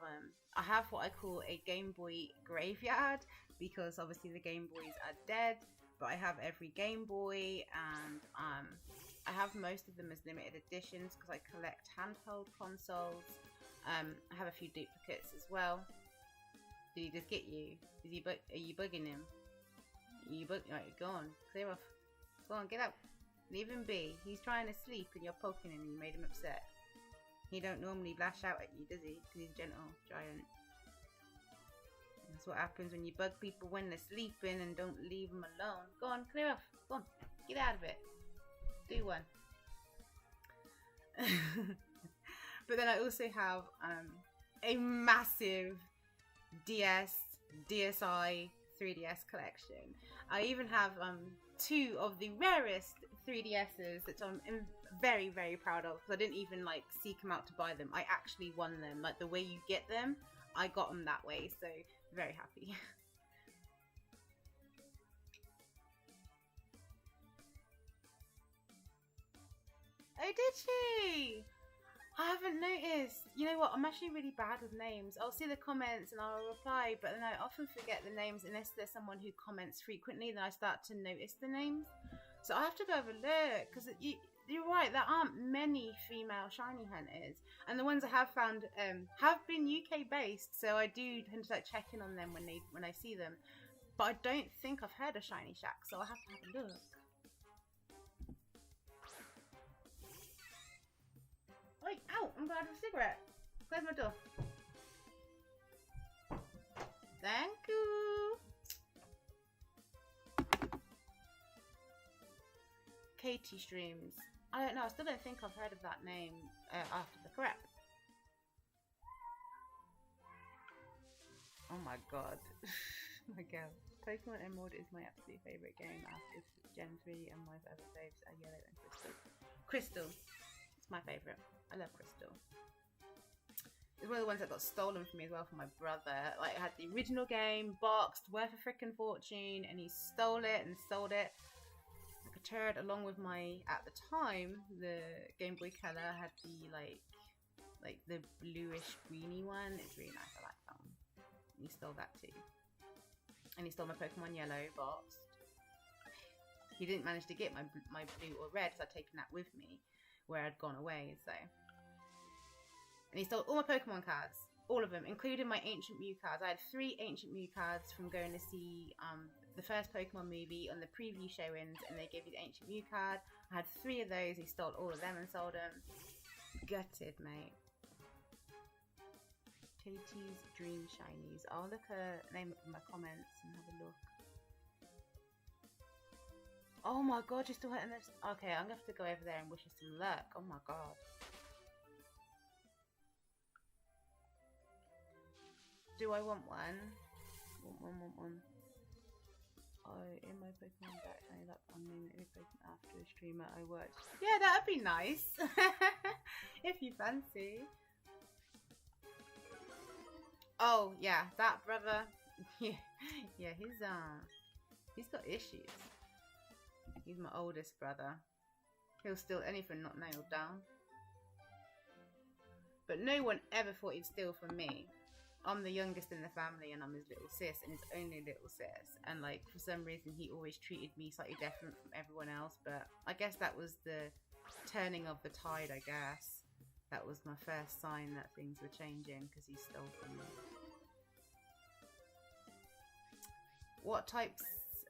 Speaker 1: I have what I call a Game Boy graveyard, because obviously the Game Boys are dead, but I have every Game Boy, and I have most of them as limited editions because I collect handheld consoles. I have a few duplicates as well. Did he just get you? Are you bugging him? Right, go on, clear off. Go on, get out. Leave him be. He's trying to sleep and you're poking him and you made him upset. He don't normally lash out at you, does he? Because he's gentle giant. That's what happens when you bug people when they're sleeping and don't leave them alone. Go on, clear off. Go on, get out of it. Do one. But then I also have a massive DSi 3DS collection. I even have two of the rarest 3DSs that I'm very, very proud of, because I didn't even like seek them out to buy them. I actually won them. Like the way you get them, I got them that way, so very happy. Oh, did she? I haven't noticed. You know what? I'm actually really bad with names. I'll see the comments and I'll reply, but then I often forget the names unless there's someone who comments frequently. Then I start to notice the names. So I have to go have a look, because you're right. There aren't many female shiny hunters, and the ones I have found have been UK based. So I do tend to like check in on them when I see them. But I don't think I've heard of Shiny Shack, so I'll have to have a look. Wait, ow! I'm going to have a cigarette. Close my door. Thank you. Katie streams. I don't know. I still don't think I've heard of that name after the crap. my god. My girl. Pokemon Emerald is my absolute favourite game after Gen 3, and my other faves are Yellow and Crystal. Crystal. It's my favourite. I love Crystal. It's one of the ones that got stolen from me as well from my brother. Like, I had the original game, boxed, worth a freaking fortune, and he stole it and sold it like a turd, along with my, at the time, the Game Boy Color had the, like the bluish greeny one. It's really nice, I like that one. And he stole that too. And he stole my Pokemon Yellow boxed. He didn't manage to get my blue or red, because I'd taken that with me where I'd gone away, so. And he stole all my Pokemon cards. All of them, including my Ancient Mew cards. I had 3 Ancient Mew cards from going to see the first Pokemon movie on the preview showings, and they gave you the Ancient Mew card. I had 3 of those. He stole all of them and sold them. Gutted, mate. Totti's Dream Shinies. I'll look at the name in my comments and have a look. Oh my god, you're still hitting this. Okay, I'm gonna have to go over there and wish you some luck. Oh my god. Do I want one? Want one. Oh, in my Pokemon deck, I like I'm naming every Pokemon after a streamer I watch. Yeah, that'd be nice. If you fancy. Oh yeah, that brother. Yeah, he's got issues. He's my oldest brother. He'll steal anything not nailed down. But no one ever thought he'd steal from me. I'm the youngest in the family, and I'm his little sis, and his only little sis. And like, for some reason, he always treated me slightly different from everyone else. But I guess that was the turning of the tide, I guess. That was my first sign that things were changing, because he stole from me. What types?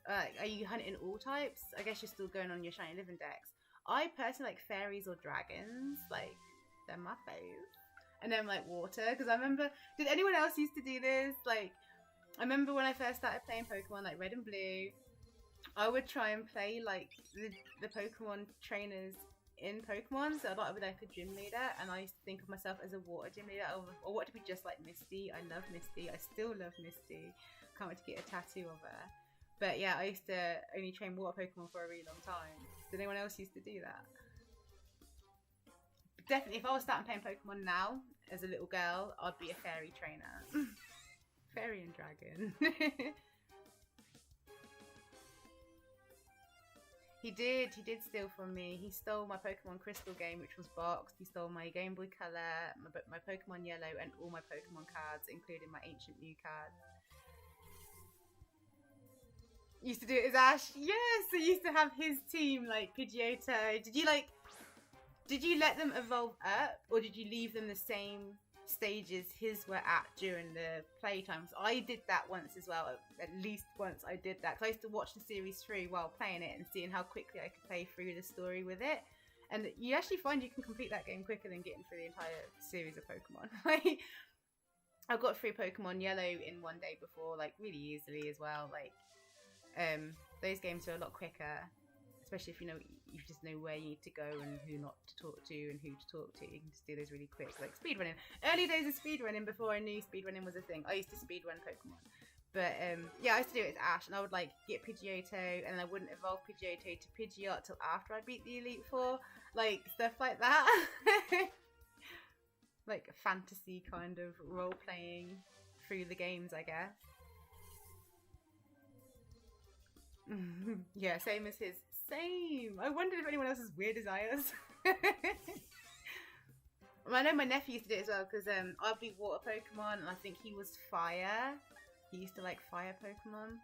Speaker 1: Are you hunting all types? I guess you're still going on your shiny living decks. I personally like fairies or dragons. Like, they're my fave. And then like water, because I remember, did anyone else used to do this? Like, I remember when I first started playing Pokemon, like Red and Blue, I would try and play like the Pokemon trainers in Pokemon. So I'd be like a gym leader, and I used to think of myself as a water gym leader. I wanted to be just like Misty. I love Misty. I still love Misty. Can't wait to get a tattoo of her. But yeah, I used to only train water Pokemon for a really long time. Did anyone else used to do that? Definitely, if I was starting playing Pokemon now, as a little girl, I'd be a fairy trainer. Fairy and dragon. He did steal from me. He stole my Pokemon Crystal game, which was boxed. He stole my Game Boy Color, my Pokemon Yellow, and all my Pokemon cards, including my Ancient Mew cards. Used to do it as Ash. Yes, I used to have his team, like Pidgeotto. Did you let them evolve up, or did you leave them the same stages his were at during the playtime? So I did that once as well. At least once I did that. 'Cause I used to watch the series through while playing it and seeing how quickly I could play through the story with it. And you actually find you can complete that game quicker than getting through the entire series of Pokemon. Like, I got through Pokemon Yellow in one day before, like really easily as well. Like, those games are a lot quicker. Especially if you just know where you need to go and who not to talk to and who to talk to. You can just do those really quick, like speedrunning. Early days of speedrunning, before I knew speedrunning was a thing. I used to speedrun Pokemon. But yeah, I used to do it as Ash, and I would like get Pidgeotto, and I wouldn't evolve Pidgeotto to Pidgeot till after I beat the Elite Four. Like, stuff like that. Like a fantasy kind of role-playing through the games, I guess. Yeah, same as his. Same. I wondered if anyone else is weird as I was. I know my nephew used to do it as well, because I'd be water Pokemon, and I think he was fire. He used to like fire Pokemon.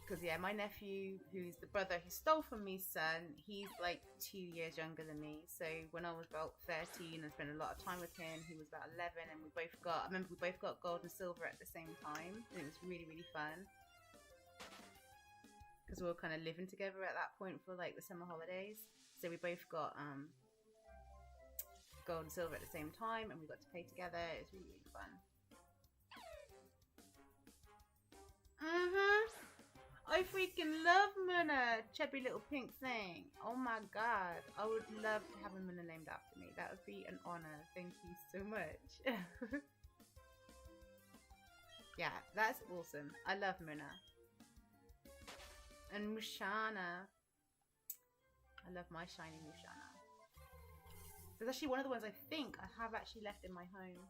Speaker 1: Because yeah, my nephew, who's the brother who stole from me's son, he's like 2 years younger than me. So when I was about 13, I spent a lot of time with him. He was about 11, and I remember we both got gold and silver at the same time. And it was really, really fun. Because we were kind of living together at that point for like the summer holidays. So we both got gold and silver at the same time, and we got to play together. It was really, really fun. I freaking love Muna, chubby little pink thing. Oh my god, I would love to have a Muna named after me. That would be an honor. Thank you so much. Yeah, that's awesome. I love Muna. And Mushana. I love my shiny Mushana. There's actually one of the ones I think I have actually left in my home.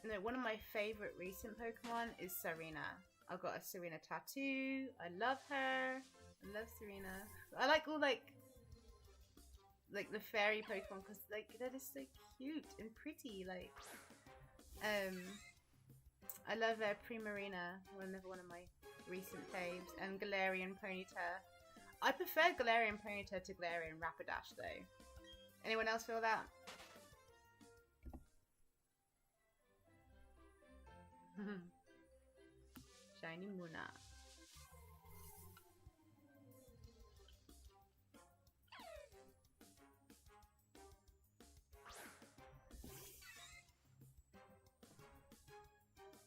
Speaker 1: No, one of my favorite recent Pokemon is Serena. I've got a Serena tattoo. I love her. I love Serena. I like all like the fairy Pokemon because like they're just so cute and pretty. Like, I love Primarina, another one of my recent faves, and Galarian Ponyta. I prefer Galarian Ponyta to Galarian Rapidash though. Anyone else feel that? Shiny Muna.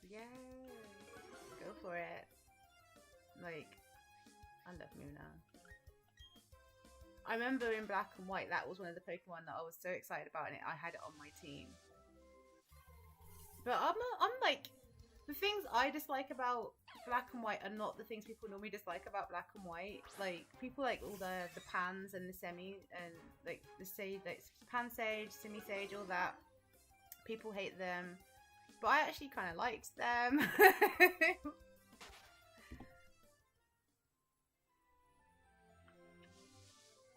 Speaker 1: Yeah, go for it. Like, I love Muna. I remember in Black and White, that was one of the Pokemon that I was so excited about, and I had it on my team. But I'm like, the things I dislike about Black and White are not the things people normally dislike about Black and White. Like, people like all the pans and the semi and like the sage, like pan sage, semi sage, all that. People hate them, but I actually kind of liked them.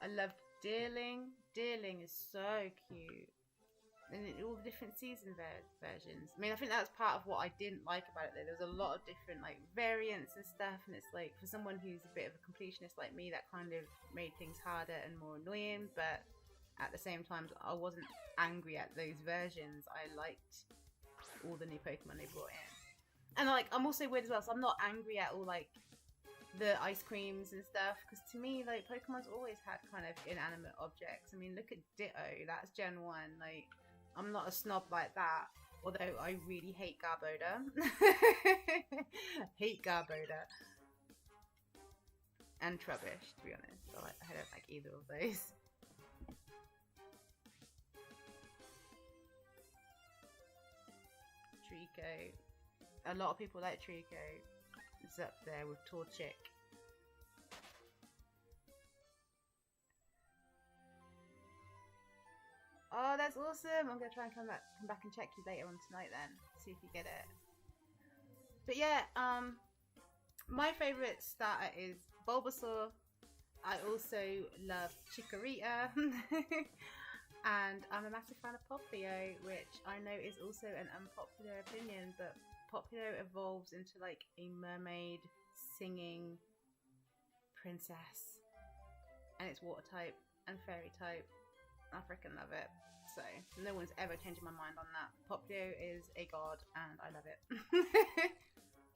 Speaker 1: I loved Deerling. Deerling is so cute. And all the different season versions. I mean, I think that's part of what I didn't like about it though. There was a lot of different like variants and stuff, and it's like for someone who's a bit of a completionist like me, that kind of made things harder and more annoying. But at the same time, I wasn't angry at those versions. I liked all the new Pokemon they brought in. And like, I'm also weird as well, so I'm not angry at all like the ice creams and stuff, because to me, like, Pokemon's always had kind of inanimate objects. I mean, look at Ditto, that's Gen 1, like, I'm not a snob like that, although I really hate Garbodor. Hate Garbodor. And Trubbish, to be honest, so I don't like either of those. Trico. A lot of people like Trico. It's up there with Torchic. Oh, that's awesome! I'm gonna try and come back and check you later on tonight then. See if you get it. But yeah, my favourite starter is Bulbasaur. I also love Chikorita. And I'm a massive fan of Popplio, which I know is also an unpopular opinion, but Popplio evolves into like a mermaid singing princess, and it's water type and fairy type. I freaking love it. So no one's ever changing my mind on that. Popplio is a god, and I love it.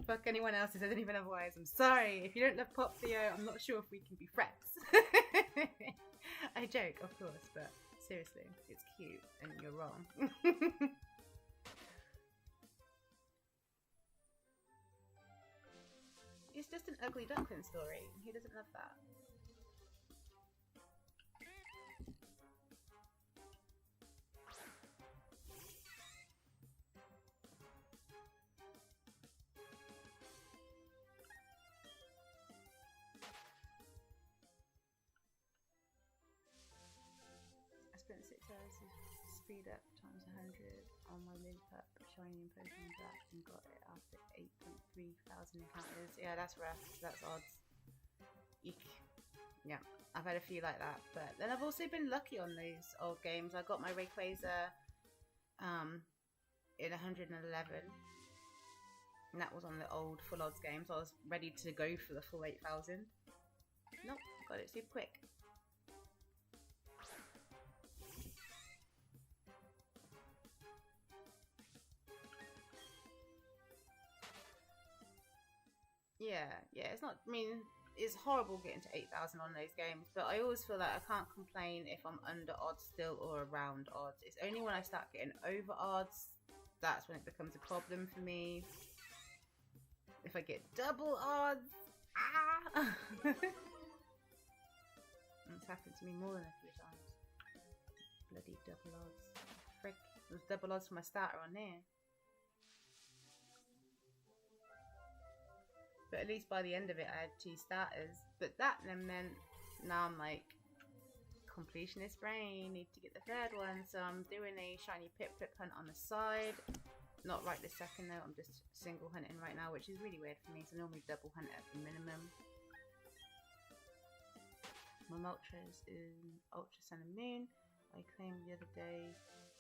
Speaker 1: Fuck anyone else who says anything otherwise. I'm sorry if you don't love Popplio. I'm not sure if we can be friends. I joke, of course, but seriously, it's cute, and you're wrong. It's just an ugly duckling story. Who doesn't love that? I spent 6 hours to speed up times 100 on my Linkpup shiny in Pokemon Black and got it after 8.3 thousand encounters. Yeah, that's rough. That's odds. Eek. Yeah, I've had a few like that, but then I've also been lucky on those old games. I got my Rayquaza in 111, and that was on the old full odds game, so I was ready to go for the full 8,000. Nope, got it super quick. Yeah, it's not, I mean, it's horrible getting to 8,000 on those games, but I always feel like I can't complain if I'm under odds still or around odds. It's only when I start getting over odds that's when it becomes a problem for me. If I get double odds, it's happened to me more than a few times. Bloody double odds. Frick, there's double odds for my starter on there. But at least by the end of it, I had 2 starters. But that then meant now I'm like, completionist brain, need to get the 3rd one. So I'm doing a shiny Pip hunt on the side. Not right this second though, I'm just single hunting right now, which is really weird for me. So normally double hunt at the minimum. My Moltres is Ultra Sun and Moon. I claimed the other day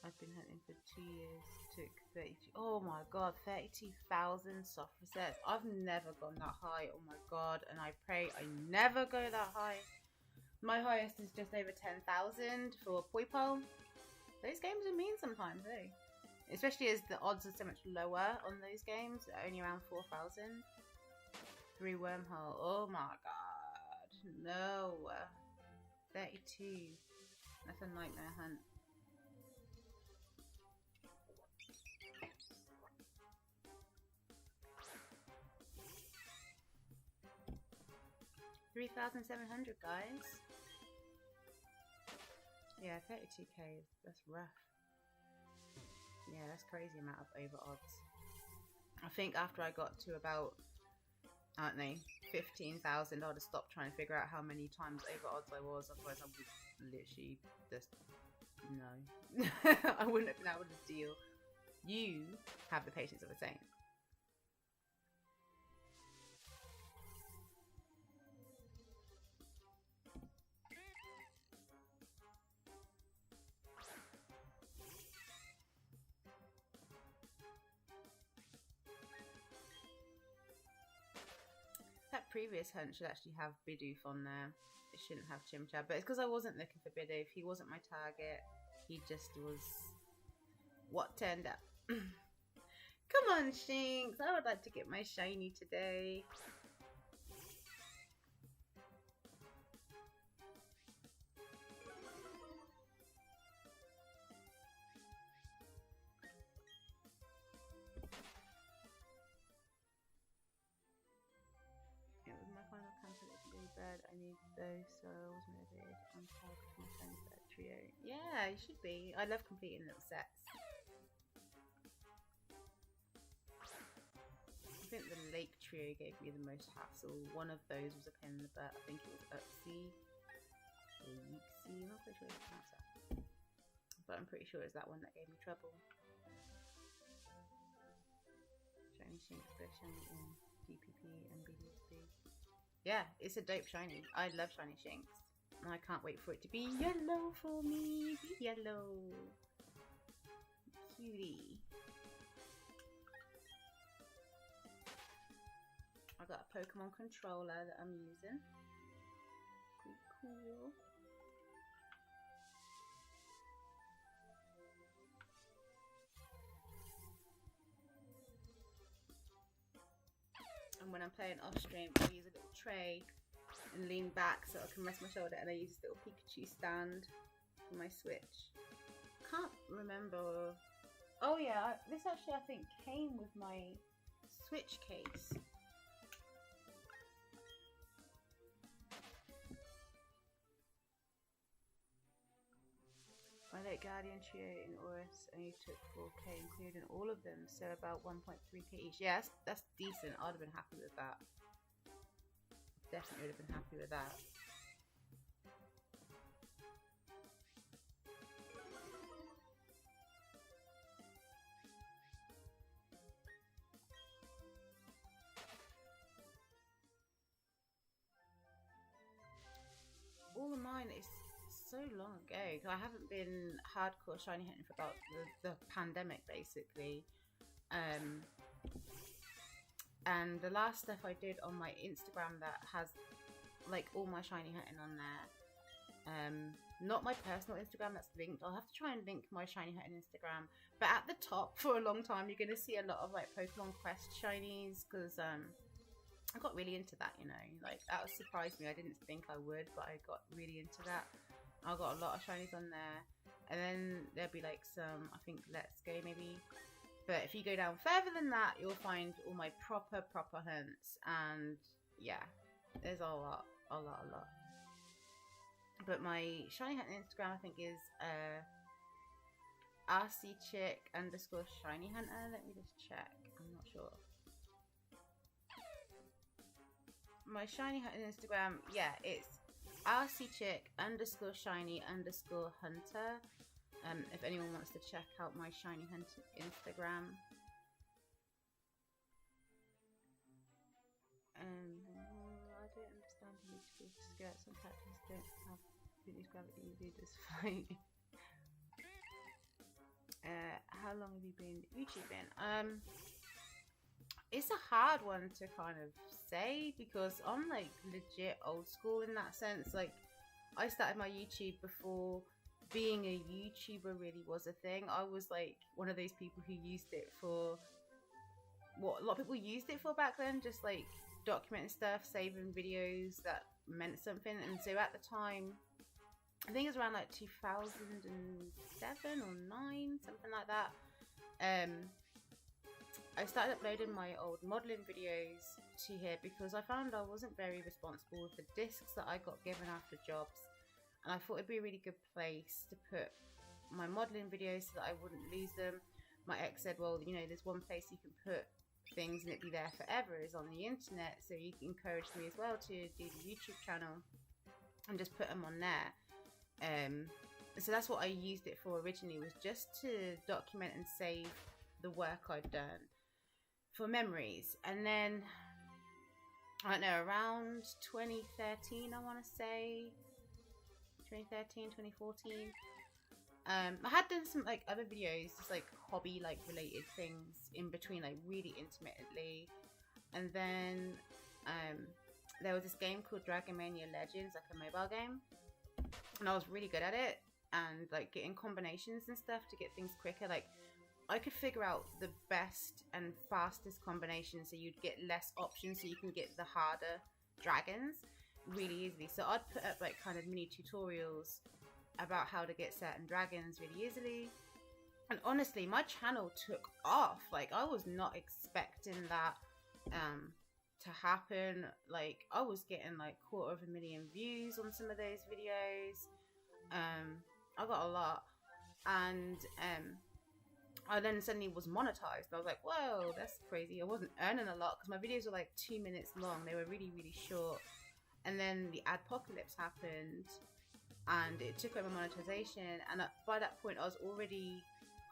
Speaker 1: I've been hunting for 2 years, took 32, oh my god, 32,000 soft resets. I've never gone that high, oh my god, and I pray I never go that high. My highest is just over 10,000 for Poipole. Those games are mean sometimes, eh? Especially as the odds are so much lower on those games, only around 4,000. 3 Wormhole, oh my god, no. 32, that's a nightmare hunt. 3,700 guys. Yeah, 32k, that's rough. Yeah, that's crazy amount of over odds. I think after I got to about, I don't know, 15,000, I'd have stopped trying to figure out how many times over odds I was, otherwise I would literally just, no. I wouldn't have been able to deal. You have the patience of a saint. That previous hunt should actually have Bidoof on there. It shouldn't have Chimchar, but it's because I wasn't looking for Bidoof. He wasn't my target. He just was what turned up. Come on, Shinx. I would like to get my shiny today. I need those, so I was motivated on target for my friends at trio. Yeah, you should be. I love completing little sets. I think the lake trio gave me the most hassle. One of those was a pain in the butt. I think it was Upsea or Yeeksea. I'm not quite sure how to pronounce that, but I'm pretty sure it's that one that gave me trouble. Shiny Shinx, shiny in DPP and BDSP. Yeah, it's a dope shiny. I love shiny Shinx. And I can't wait for it to be yellow for me. Be yellow. Cutie. I got a Pokemon controller that I'm using. Pretty cool. And when I'm playing off stream, I use a little tray and lean back so I can rest my shoulder, and I use this little Pikachu stand for my Switch. Can't remember. Oh yeah, this actually I think came with my Switch case. My late Guardian trio in Aurus only took 4k, including all of them, so about 1.3k each. Yeah, that's decent. I'd have been happy with that. Definitely would have been happy with that. All of mine is so long ago, because I haven't been hardcore shiny hunting for about the pandemic basically, and the last stuff I did on my Instagram that has like all my shiny hunting on there, not my personal Instagram that's linked. I'll have to try and link my shiny hunting Instagram, but at the top for a long time you're going to see a lot of like Pokemon Quest shinies, because I got really into that, you know, like that surprised me. I didn't think I would, but I got really into that. I got a lot of shinies on there, and then there'll be like some, I think Let's Go maybe. But if you go down further than that, you'll find all my proper hunts, and yeah, there's a lot. But my shiny hunt Instagram, I think, is rcchick_shiny_hunter. Let me just check. I'm not sure. My shiny hunt Instagram, yeah, it's rcchick_shiny_hunter. If anyone wants to check out my shiny hunt Instagram. I don't understand YouTube skirts and patches don't have reduced gravity, easy just fine. How long have you been YouTubing? It's a hard one to kind of say because I'm like legit old school in that sense. Like, I started my YouTube before being a YouTuber really was a thing. I was like one of those people who used it for what a lot of people used it for back then, just like documenting stuff, saving videos that meant something. And so at the time, I think it was around like 2007 or 9, something like that. I started uploading my old modelling videos to here because I found I wasn't very responsible with the discs that I got given after jobs, and I thought it'd be a really good place to put my modelling videos so that I wouldn't lose them. My ex said, well, you know, there's one place you can put things and it'd be there forever is on the internet, so you encouraged me as well to do the YouTube channel and just put them on there. So that's what I used it for originally, was just to document and save the work I'd done for memories. And then I don't know, around 2013, I want to say 2013, 2014, I had done some like other videos, just like hobby like related things in between, like really intermittently. And then there was this game called Dragon Mania Legends, like a mobile game, and I was really good at it, and like getting combinations and stuff to get things quicker. Like, I could figure out the best and fastest combination so you'd get less options, so you can get the harder dragons really easily. So I'd put up like kind of mini tutorials about how to get certain dragons really easily. And honestly, my channel took off. Like, I was not expecting that to happen. Like, I was getting like 250,000 views on some of those videos. I got a lot. And I then suddenly was monetized. I was like, whoa, that's crazy. I wasn't earning a lot because my videos were like 2 minutes long. They were really, really short. And then the adpocalypse happened and it took over monetization. And by that point, I was already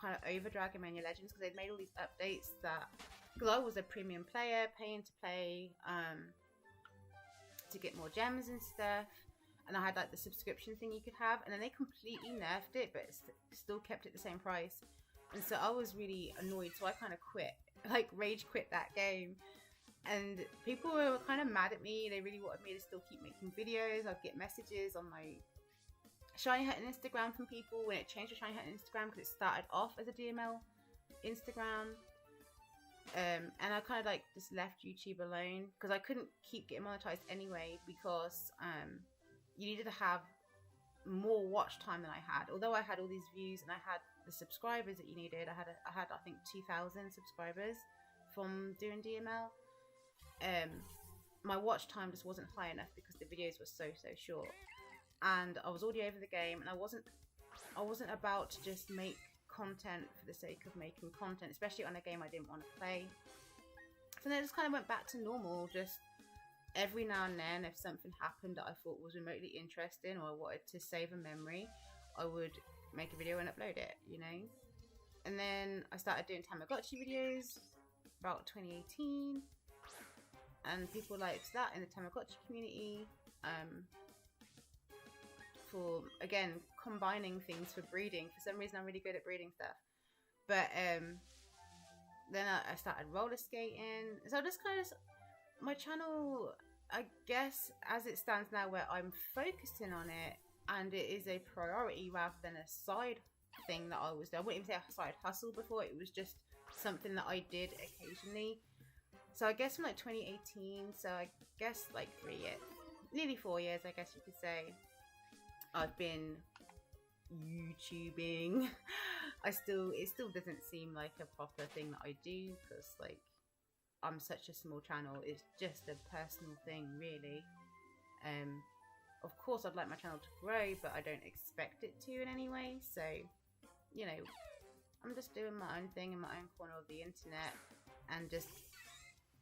Speaker 1: kind of over Dragon Mania Legends because they'd made all these updates that, because I was a premium player, paying to play to get more gems and stuff. And I had like the subscription thing you could have. And then they completely nerfed it, but still kept it the same price. And so I was really annoyed, so I kind of quit, like rage quit that game. And people were kind of mad at me. They really wanted me to still keep making videos. I'd get messages on my Shiny Hunt Instagram from people when it changed to Shiny Hunt Instagram, because it started off as a DML Instagram. And I kind of like just left YouTube alone because I couldn't keep getting monetized anyway, because you needed to have more watch time than I had. Although I had all these views and I had the subscribers that you needed, I had I think 2,000 subscribers from doing DML. My watch time just wasn't high enough because the videos were so short, and I was already over the game, and I wasn't about to just make content for the sake of making content, especially on a game I didn't want to play. So then it just kind of went back to normal. Just every now and then, if something happened that I thought was remotely interesting or I wanted to save a memory, I would make a video and upload it, you know. And then I started doing Tamagotchi videos about 2018, and people liked that in the Tamagotchi community, for, again, combining things for breeding. For some reason I'm really good at breeding stuff. But then I started roller skating. So just kind of, my channel, I guess as it stands now, where I'm focusing on it and it is a priority rather than a side thing that I was doing. I wouldn't even say a side hustle before. It was just something that I did occasionally. So I guess from like 2018, so I guess like 3 years, nearly 4 years, I guess you could say, I've been YouTubing. It still doesn't seem like a proper thing that I do, because like I'm such a small channel. It's just a personal thing, really. Of course I'd like my channel to grow, but I don't expect it to in any way. So, you know, I'm just doing my own thing in my own corner of the internet and just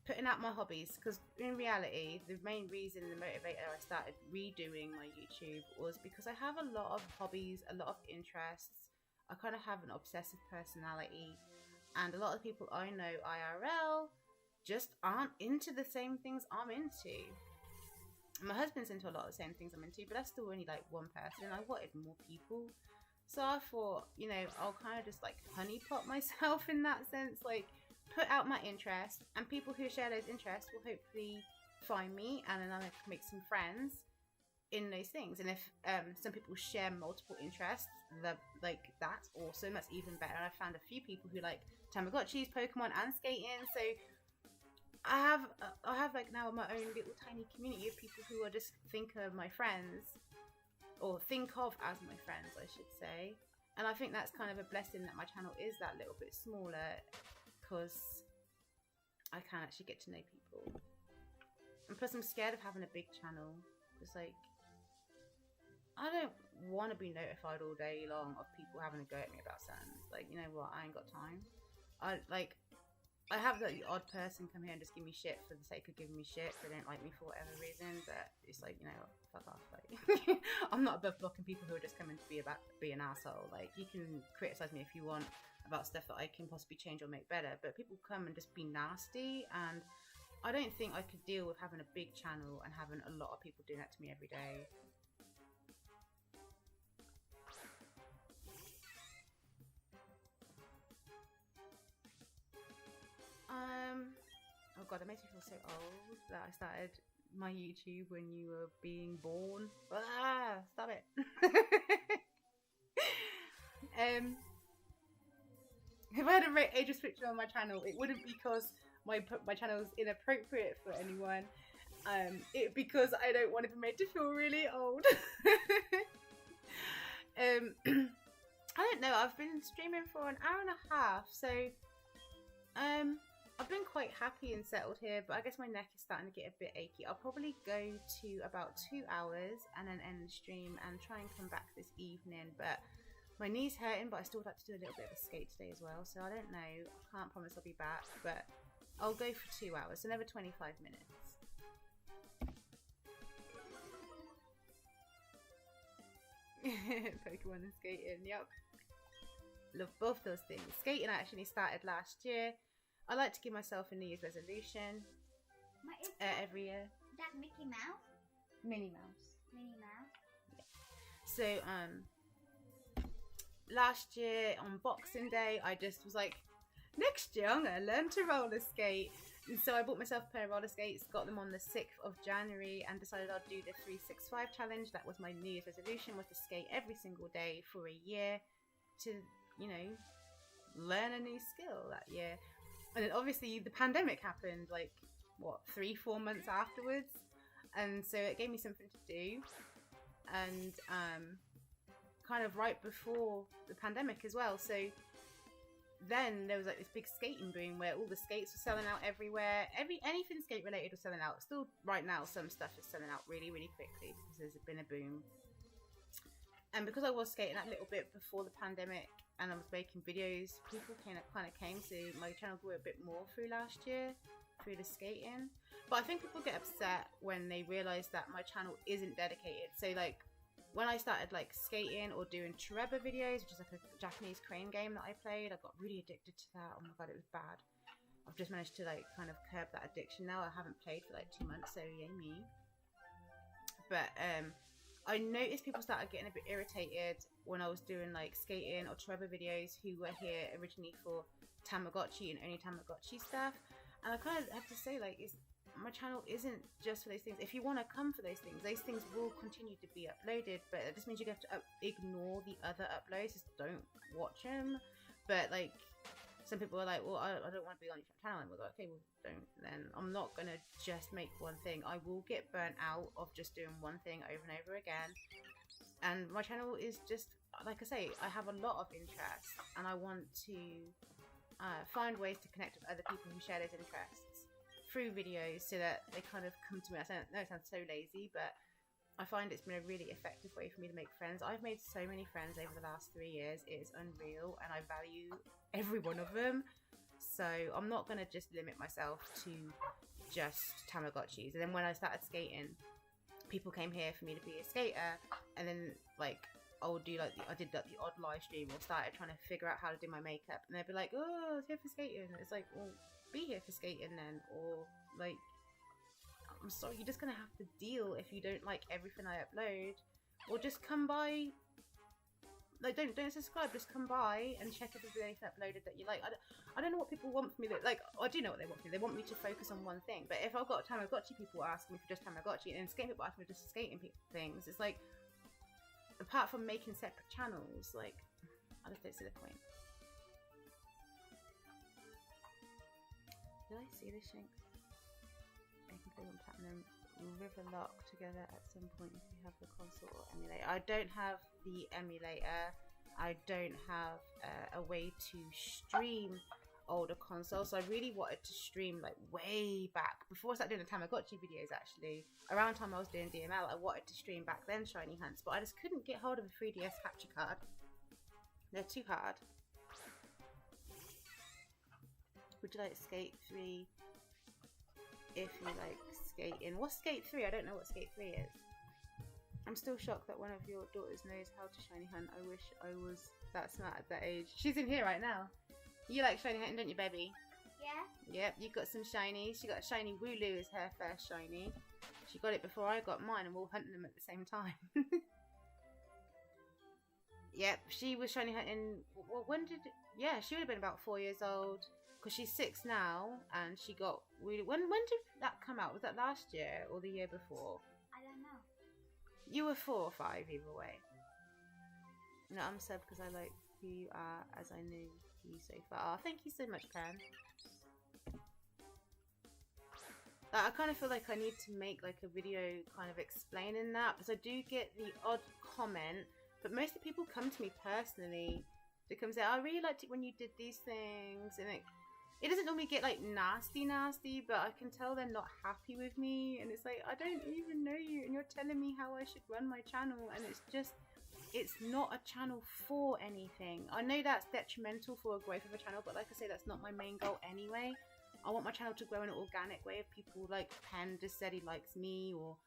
Speaker 1: putting out my hobbies, because in reality the main reason, the motivator I started redoing my YouTube was because I have a lot of hobbies, a lot of interests. I kind of have an obsessive personality, and a lot of people I know IRL just aren't into the same things I'm into. My husband's into a lot of the same things I'm into, but that's still only like one person. I wanted more people, so I thought, you know, I'll kind of just like honeypot myself in that sense, like put out my interest, and people who share those interests will hopefully find me, and then I can make some friends in those things. And if some people share multiple interests, like that's awesome, that's even better. And I found a few people who like Tamagotchis, Pokemon, and skating, so I have like now my own little tiny community of people who are just think of my friends, or think of as my friends, I should say. And I think that's kind of a blessing that my channel is that little bit smaller, because I can actually get to know people. And plus I'm scared of having a big channel, because like I don't want to be notified all day long of people having a go at me about something. Like, you know what, I ain't got time. I have the odd person come here and just give me shit for the sake of giving me shit. They don't like me for whatever reason, but it's like, you know, fuck off. Like, I'm not above blocking people who are just coming to be an asshole. Like, you can criticize me if you want about stuff that I can possibly change or make better, but people come and just be nasty, and I don't think I could deal with having a big channel and having a lot of people doing that to me every day. Oh god, that makes me feel so old that I started my YouTube when you were being born. Ah, stop it. If I had a age restriction on my channel, it wouldn't be because my channel is inappropriate for anyone. It because I don't want to be made to feel really old. I don't know. I've been streaming for an hour and a half, so I've been quite happy and settled here, but I guess my neck is starting to get a bit achy. I'll probably go to about 2 hours and then end the stream and try and come back this evening, but my knee's hurting, but I still would like to do a little bit of a skate today as well, so I don't know. I can't promise I'll be back, but I'll go for 2 hours, so another 25 minutes. Pokemon and skating, yep. Love both those things. Skating I actually started last year. I like to give myself a New Year's resolution every year.
Speaker 2: Is that Mickey Mouse?
Speaker 1: Minnie Mouse.
Speaker 2: Minnie Mouse?
Speaker 1: Yeah. So, last year on Boxing Day, I just was like, next year I'm going to learn to roller skate. And so I bought myself a pair of roller skates, got them on the 6th of January, and decided I'd do the 365 challenge. That was my New Year's resolution, was to skate every single day for a year to, you know, learn a new skill that year. And then obviously the pandemic happened, like, what, 3-4 months afterwards? And so it gave me something to do. And kind of right before the pandemic as well. So then there was like this big skating boom where all the skates were selling out everywhere. Anything skate related was selling out. Still right now some stuff is selling out really, really quickly because there's been a boom. And because I was skating that little bit before the pandemic and I was making videos, people kind of came to my channel, grew a bit more through last year, through the skating. But I think people get upset when they realise that my channel isn't dedicated. So like, when I started like skating or doing Treba videos, which is like a Japanese crane game that I played, I got really addicted to that. Oh my god, it was bad. I've just managed to like kind of curb that addiction now. I haven't played for like 2 months, so yay me. But I noticed people started getting a bit irritated when I was doing like skating or Treba videos who were here originally for Tamagotchi and only Tamagotchi stuff. And I kind of have to say, like, my channel isn't just for those things. If you want to come for those things will continue to be uploaded, but it just means you have to ignore the other uploads. Just don't watch them. But like, some people are like, well, I don't want to be on your channel. And we're like, okay, well, don't then. I'm not going to just make one thing. I will get burnt out of just doing one thing over and over again. And my channel is just, like I say, I have a lot of interests, and I want to find ways to connect with other people who share those interests through videos so that they kind of come to me. I know it sounds so lazy, but I find it's been a really effective way for me to make friends. I've made so many friends over the last 3 years. It is unreal, and I value every one of them. So I'm not going to just limit myself to just Tamagotchis. And then when I started skating, people came here for me to be a skater, and then like I did like the odd live stream, or started trying to figure out how to do my makeup, and they'd be like, oh, it's here for skating. It's like, well, be here for skating then, or like, I'm sorry, you're just gonna have to deal if you don't like everything I upload, or just come by. Like, don't subscribe, just come by and check if there's anything uploaded that you like. I don't know what people want from me. Like, I do know what they want from me. They want me to focus on one thing. But if I've got Tamagotchi people asking me for just Tamagotchi, and skating people asking me for just skating things, it's like, apart from making separate channels, like, I just don't see the point. Did I see the Shinx? I can play on Platinum River Lock together at some point if you have the console or emulator. I don't have the emulator. I don't have a way to stream older consoles, so I really wanted to stream like way back before I started doing the Tamagotchi videos. Actually, around the time I was doing DML, I wanted to stream back then Shiny Hunts, but I just couldn't get hold of a 3DS capture card. They're too hard. Would you like Skate 3 if you like skating? What's Skate 3? I don't know what Skate 3 is. I'm still shocked that one of your daughters knows how to shiny hunt. I wish I was that smart at that age. She's in here right now. You like shiny hunting, don't you, baby?
Speaker 2: Yeah.
Speaker 1: Yep, you got some shinies. She got a shiny Wooloo as her first shiny. She got it before I got mine, and we're all hunting them at the same time. Yep, she was shiny hunting. Well, when did? Yeah, she would have been about 4 years old. Because she's 6 now, and she got really. When did that come out? Was that last year or the year before?
Speaker 2: I don't know.
Speaker 1: You were 4 or 5 either way. No, I'm sad because I like who you are, as I knew you so far. Oh, thank you so much, Pam. I kind of feel like I need to make like a video kind of explaining that, because I do get the odd comment, but most of the people come to me personally to come say, I really liked it when you did these things, and it doesn't normally get like nasty, but I can tell they're not happy with me, and it's like, I don't even know you, and you're telling me how I should run my channel, and it's not a channel for anything. I know that's detrimental for a growth of a channel, but like I say, that's not my main goal anyway. I want my channel to grow in an organic way of people like Pen just said he likes me, or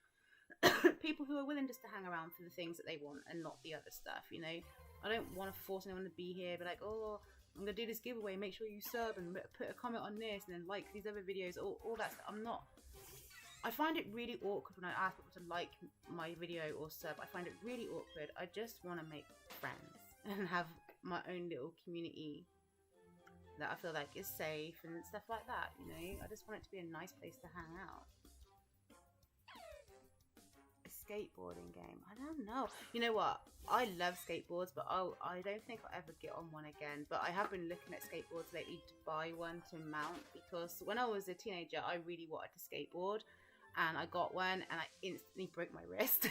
Speaker 1: people who are willing just to hang around for the things that they want and not the other stuff, you know. I don't want to force anyone to be here, but like, oh, I'm going to do this giveaway, make sure you sub and put a comment on this and then like these other videos, all that stuff. I find it really awkward when I ask people to like my video or sub. I find it really awkward. I just want to make friends and have my own little community that I feel like is safe and stuff like that, you know. I just want it to be a nice place to hang out. A skateboarding game, I don't know. You know what? I love skateboards, but I don't think I'll ever get on one again. But I have been looking at skateboards lately to buy one to mount, because when I was a teenager, I really wanted to skateboard, and I got one, and I instantly broke my wrist.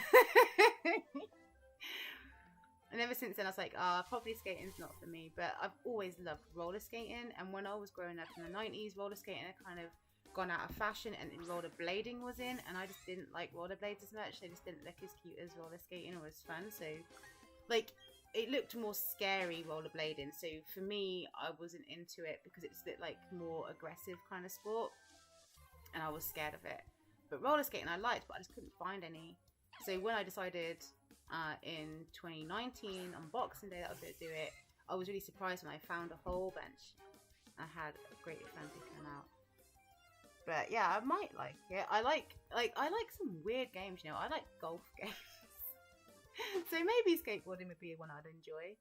Speaker 1: And ever since then, I was like, probably skating's not for me. But I've always loved roller skating, and when I was growing up in the 90s, roller skating had kind of gone out of fashion, and roller blading was in, and I just didn't like rollerblades as much. They just didn't look as cute as roller skating or as fun. So, like, it looked more scary rollerblading. So for me, I wasn't into it because it just looked like more aggressive kind of sport, and I was scared of it. But roller skating I liked, but I just couldn't find any. So when I decided in 2019 on Boxing Day that I was going to do it, I was really surprised when I found a whole bunch. I had a great friend who came out. But yeah, I might like it. I like some weird games, you know. I like golf games. So maybe skateboarding would be one I'd enjoy.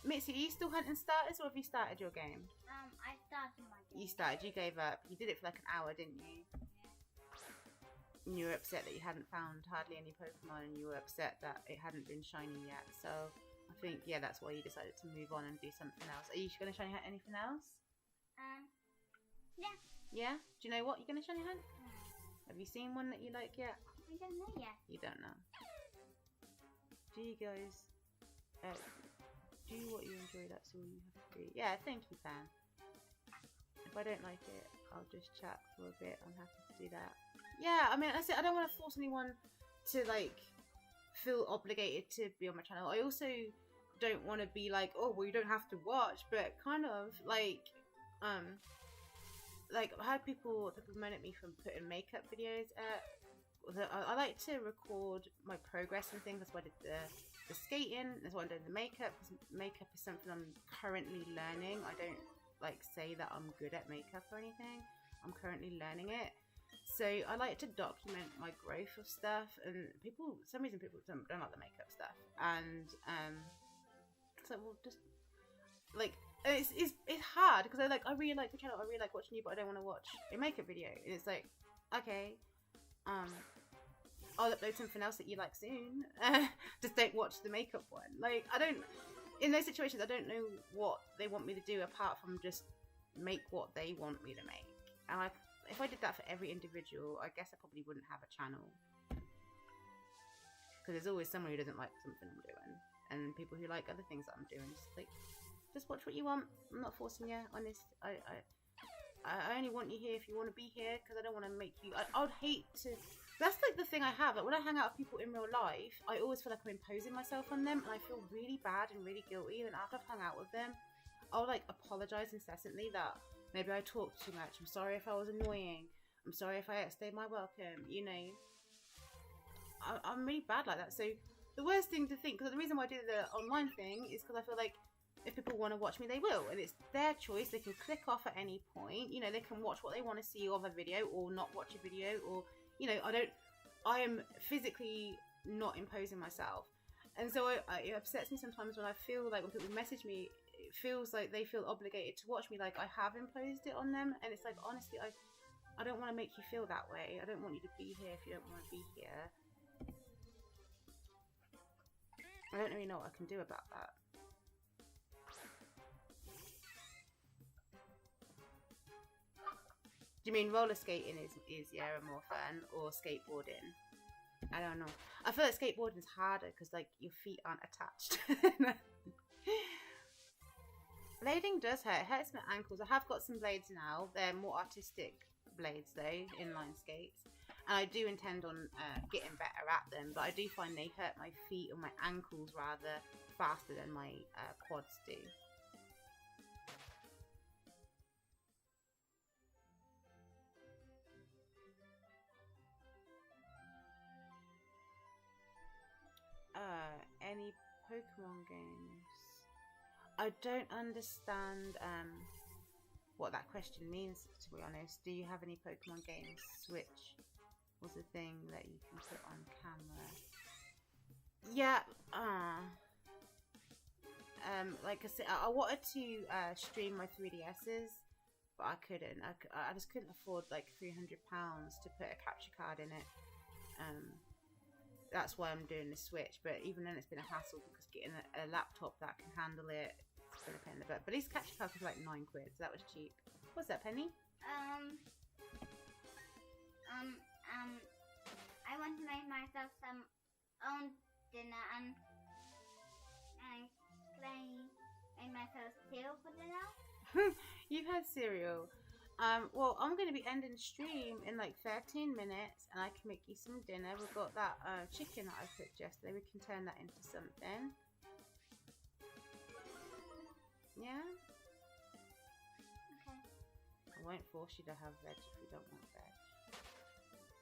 Speaker 1: Mitzi, are you still hunting starters, or have you started your game?
Speaker 2: I started my game.
Speaker 1: You started, you gave up. You did it for like an hour, didn't you? And you were upset that you hadn't found hardly any Pokemon, and you were upset that it hadn't been shiny yet. So I think, yeah, that's why you decided to move on and do something else. Are you going to shiny hunt anything else?
Speaker 2: Yeah.
Speaker 1: Yeah? Do you know what you're going to shiny hunt? Have you seen one that you like yet?
Speaker 2: I don't know yet.
Speaker 1: You don't know. Do you guys do what you enjoy? That's all you have to do. Yeah, thank you, Pam. If I don't like it, I'll just chat for a bit. I'm happy to do that. Yeah, I mean, I don't want to force anyone to like feel obligated to be on my channel. I also don't want to be like, oh, well, you don't have to watch, but kind of like I had people moan at me from putting makeup videos at. I like to record my progress and things. That's why I did the skating. That's why I'm doing the makeup. Because makeup is something I'm currently learning. I don't like say that I'm good at makeup or anything. I'm currently learning it. So I like to document my growth of stuff. And for some reason people don't like the makeup stuff. And it's like, well, just like it's hard because I really like the channel. I really like watching you, but I don't want to watch a makeup video. And it's like, okay. I'll upload something else that you like soon. Just don't watch the makeup one. Like, in those situations, I don't know what they want me to do apart from just make what they want me to make. And if I did that for every individual, I guess I probably wouldn't have a channel. Because there's always someone who doesn't like something I'm doing. And people who like other things that I'm doing. Just watch what you want. I'm not forcing you, honest. I only want you here if you want to be here, because I don't want to make you... I would hate to... That's like the thing I have. Like when I hang out with people in real life, I always feel like I'm imposing myself on them, and I feel really bad and really guilty. And after I've hung out with them, I'll like apologize incessantly that maybe I talked too much. I'm sorry if I was annoying. I'm sorry if I outstayed my welcome. You know, I'm really bad like that. So the worst thing to think, because the reason why I do the online thing is because I feel like if people want to watch me, they will, and it's their choice. They can click off at any point. You know, they can watch what they want to see of a video, or not watch a video, or you know, I am physically not imposing myself. And so it upsets me sometimes when I feel like when people message me, it feels like they feel obligated to watch me, like I have imposed it on them. And it's like, honestly, I don't want to make you feel that way. I don't want you to be here if you don't want to be here. I don't really know what I can do about that. Do you mean roller skating is more fun, or skateboarding? I don't know. I feel like skateboarding is harder because like your feet aren't attached. Blading does hurt. It hurts my ankles. I have got some blades now. They're more artistic blades though, inline skates. And I do intend on getting better at them, but I do find they hurt my feet or my ankles rather faster than my quads do. Any Pokemon games? I don't understand what that question means, to be honest. Do you have any Pokemon games? Switch was a thing that you can put on camera. Yeah, like I said, I wanted to stream my 3DSs, but I couldn't. I just couldn't afford like £300 to put a capture card in it. That's why I'm doing the Switch, but even then it's been a hassle because getting a laptop that can handle it, it's been a pain in the butt. But these capture cards was like £9, so that was cheap. What's that, Penny?
Speaker 2: I want to make myself some own dinner and make myself cereal for dinner.
Speaker 1: You've had cereal. Well, I'm going to be ending the stream in like 13 minutes, and I can make you some dinner. We've got that chicken that I cooked yesterday. We can turn that into something. Yeah?
Speaker 2: Okay.
Speaker 1: I won't force you to have veg if you don't want veg.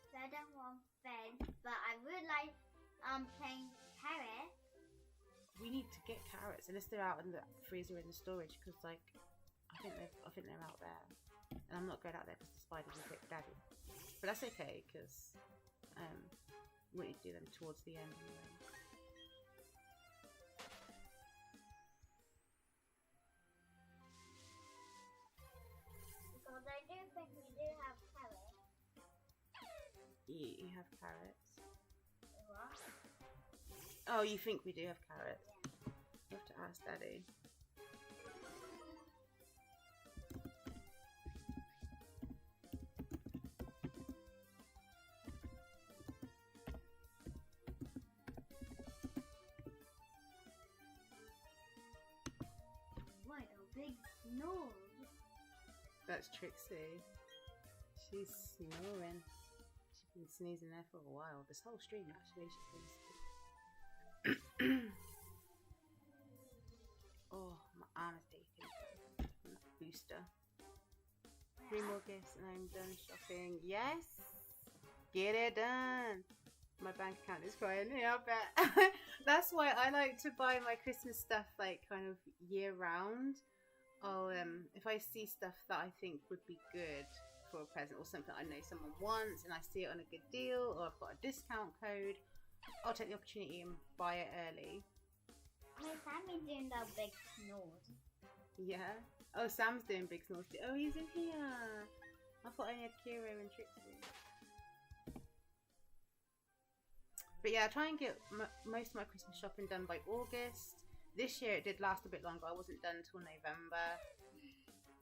Speaker 2: So I don't want veg, but I would like plain carrots.
Speaker 1: We need to get carrots, unless they're out in the freezer in the storage, because like I think they're out there. And I'm not going out there because the spiders will pick Daddy. But that's okay, because we want you to do them towards the end anyway.
Speaker 2: Because I do think we do have carrots.
Speaker 1: You have carrots?
Speaker 2: What?
Speaker 1: Oh, you think we do have carrots?
Speaker 2: Yeah.
Speaker 1: past Daddy.
Speaker 2: What a big snore.
Speaker 1: That's Trixie. She's snoring. She's been sneezing there for a while. This whole stream, actually, she's been sneezing. Oh, my arm is aching. Booster. 3 more gifts and I'm done shopping. Yes! Get it done! My bank account is crying. Yeah, I bet. That's why I like to buy my Christmas stuff like kind of year round. I'll if I see stuff that I think would be good for a present or something I know someone wants and I see it on a good deal or I've got a discount code, I'll take the opportunity and buy it early.
Speaker 2: My Sammy's doing that big snore.
Speaker 1: Yeah. Oh, Sam's doing big snores too. Oh, he's in here. I thought I had Kiro and Trixie. But yeah, I try and get most of my Christmas shopping done by August. This year it did last a bit longer. I wasn't done until November.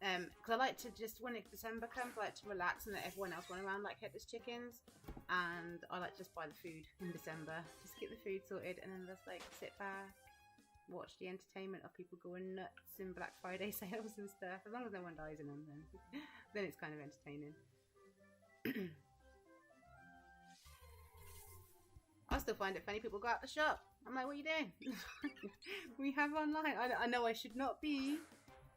Speaker 1: Because I like to just, when December comes, I like to relax and let everyone else run around like headless chickens. And I like to just buy the food in December. Just get the food sorted and then just like sit back, watch the entertainment of people going nuts in Black Friday sales and stuff. As long as no one dies in them, then it's kind of entertaining. I still find it funny people go out to shop. I'm like, what are you doing? We have online. I know I should not be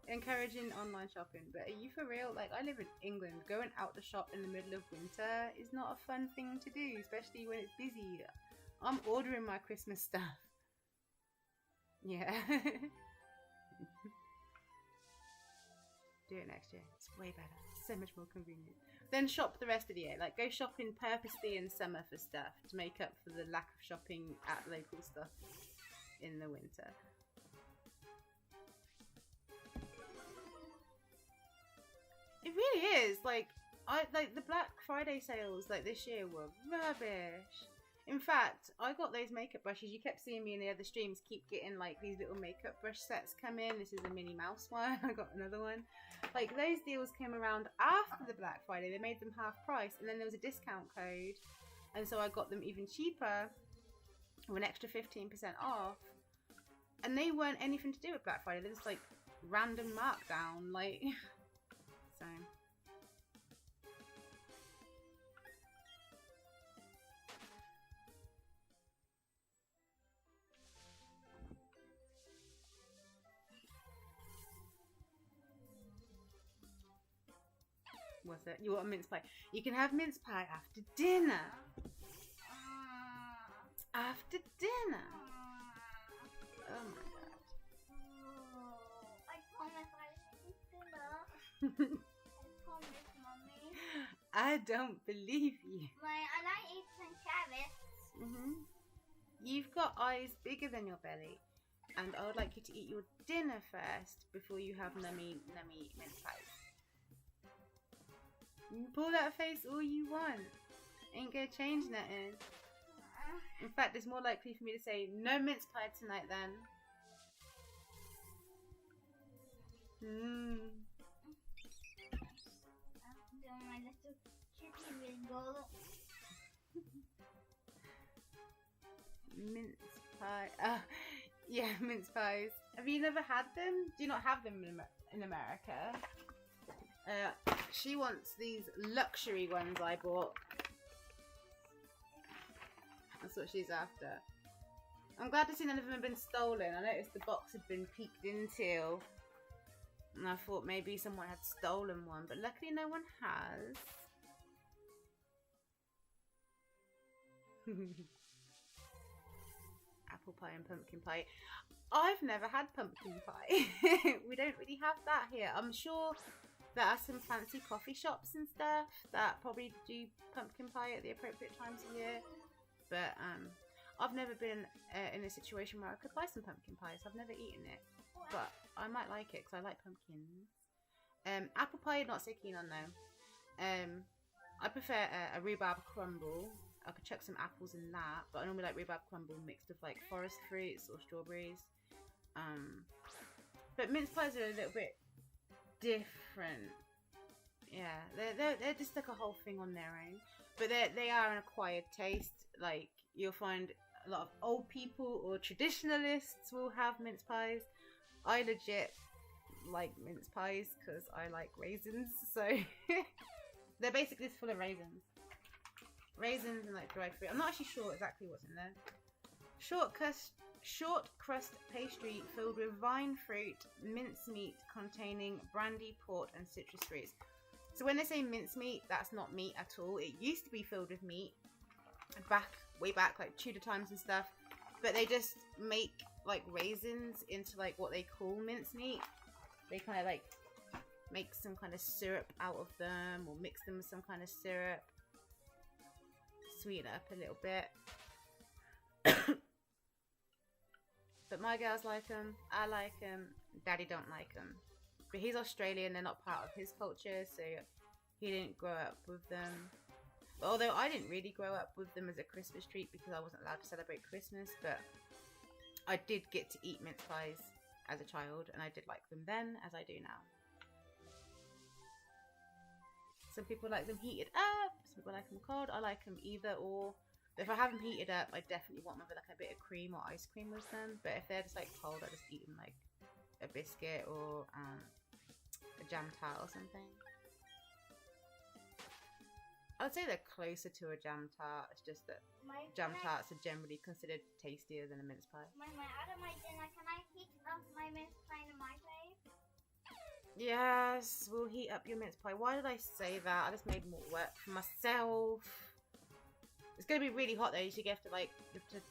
Speaker 1: encouraging online shopping, but are you for real? Like, I live in England. Going out to shop in the middle of winter is not a fun thing to do, especially when it's busy. I'm ordering my Christmas stuff. Yeah. Do it next year. It's way better. It's so much more convenient. Then shop the rest of the year. Like, go shopping purposely in summer for stuff to make up for the lack of shopping at local stuff in the winter. It really is. Like the Black Friday sales like this year were rubbish. In fact, I got those makeup brushes. You kept seeing me in the other streams keep getting like these little makeup brush sets come in. This is a Minnie Mouse one. I got another one. Like, those deals came around after the Black Friday. They made them half price and then there was a discount code. And so I got them even cheaper with an extra 15% off. And they weren't anything to do with Black Friday. They're just like random markdown. Like, so... What's it? You want a mince pie? You can have mince pie after dinner. After dinner. Oh my god.
Speaker 2: I promise I'll eat dinner. I promise, Mommy.
Speaker 1: I don't believe you.
Speaker 2: I like eating carrots.
Speaker 1: You've got eyes bigger than your belly. And I would like you to eat your dinner first before you have nummy mince pies. You can pull that face all you want. Ain't gonna change nothing. In fact, it's more likely for me to say no mince pie tonight then.
Speaker 2: I'm doing my little kitty wiggle.
Speaker 1: Mince pie. Yeah, mince pies. Have you never had them? Do you not have them in America? She wants these luxury ones I bought. That's what she's after. I'm glad to see none of them have been stolen. I noticed the box had been peeked into. And I thought maybe someone had stolen one. But luckily no one has. Apple pie and pumpkin pie. I've never had pumpkin pie. We don't really have that here. I'm sure there are some fancy coffee shops and stuff that probably do pumpkin pie at the appropriate times of year. But I've never been in a situation where I could buy some pumpkin pie, so I've never eaten it. But I might like it because I like pumpkins. Apple pie, not so keen on though. I prefer a rhubarb crumble. I could chuck some apples in that, but I normally like rhubarb crumble mixed with like forest fruits or strawberries. But mince pies are a little bit different. Yeah, they're just like a whole thing on their own. But they are an acquired taste. Like, you'll find a lot of old people or traditionalists will have mince pies. I legit like mince pies because I like raisins. So they're basically just full of raisins. Raisins and like dried fruit. I'm not actually sure exactly what's in there. Short crust pastry filled with vine fruit, mincemeat containing brandy, port, and citrus fruits. So when they say mincemeat, that's not meat at all. It used to be filled with meat way back, like Tudor times and stuff. But they just make like raisins into like what they call mincemeat. They kind of like make some kind of syrup out of them, or mix them with some kind of syrup, sweeten it up a little bit. But my girls like them, I like them, Daddy don't like them. But he's Australian, they're not part of his culture, so he didn't grow up with them. But although I didn't really grow up with them as a Christmas treat because I wasn't allowed to celebrate Christmas, but I did get to eat mince pies as a child, and I did like them then, as I do now. Some people like them heated up, some people like them cold. I like them either or. But if I have them heated up, I definitely want them with like a bit of cream or ice cream with them. But if they're just like cold, I just eat them like a biscuit or a jam tart or something. I'd say they're closer to a jam tart. It's just that jam tarts are generally considered tastier than a mince pie.
Speaker 2: Out of my dinner, can I heat up my mince pie in the microwave?
Speaker 1: Yes, we'll heat up your mince pie. Why did I say that? I just made more work for myself. It's going to be really hot though, so you have to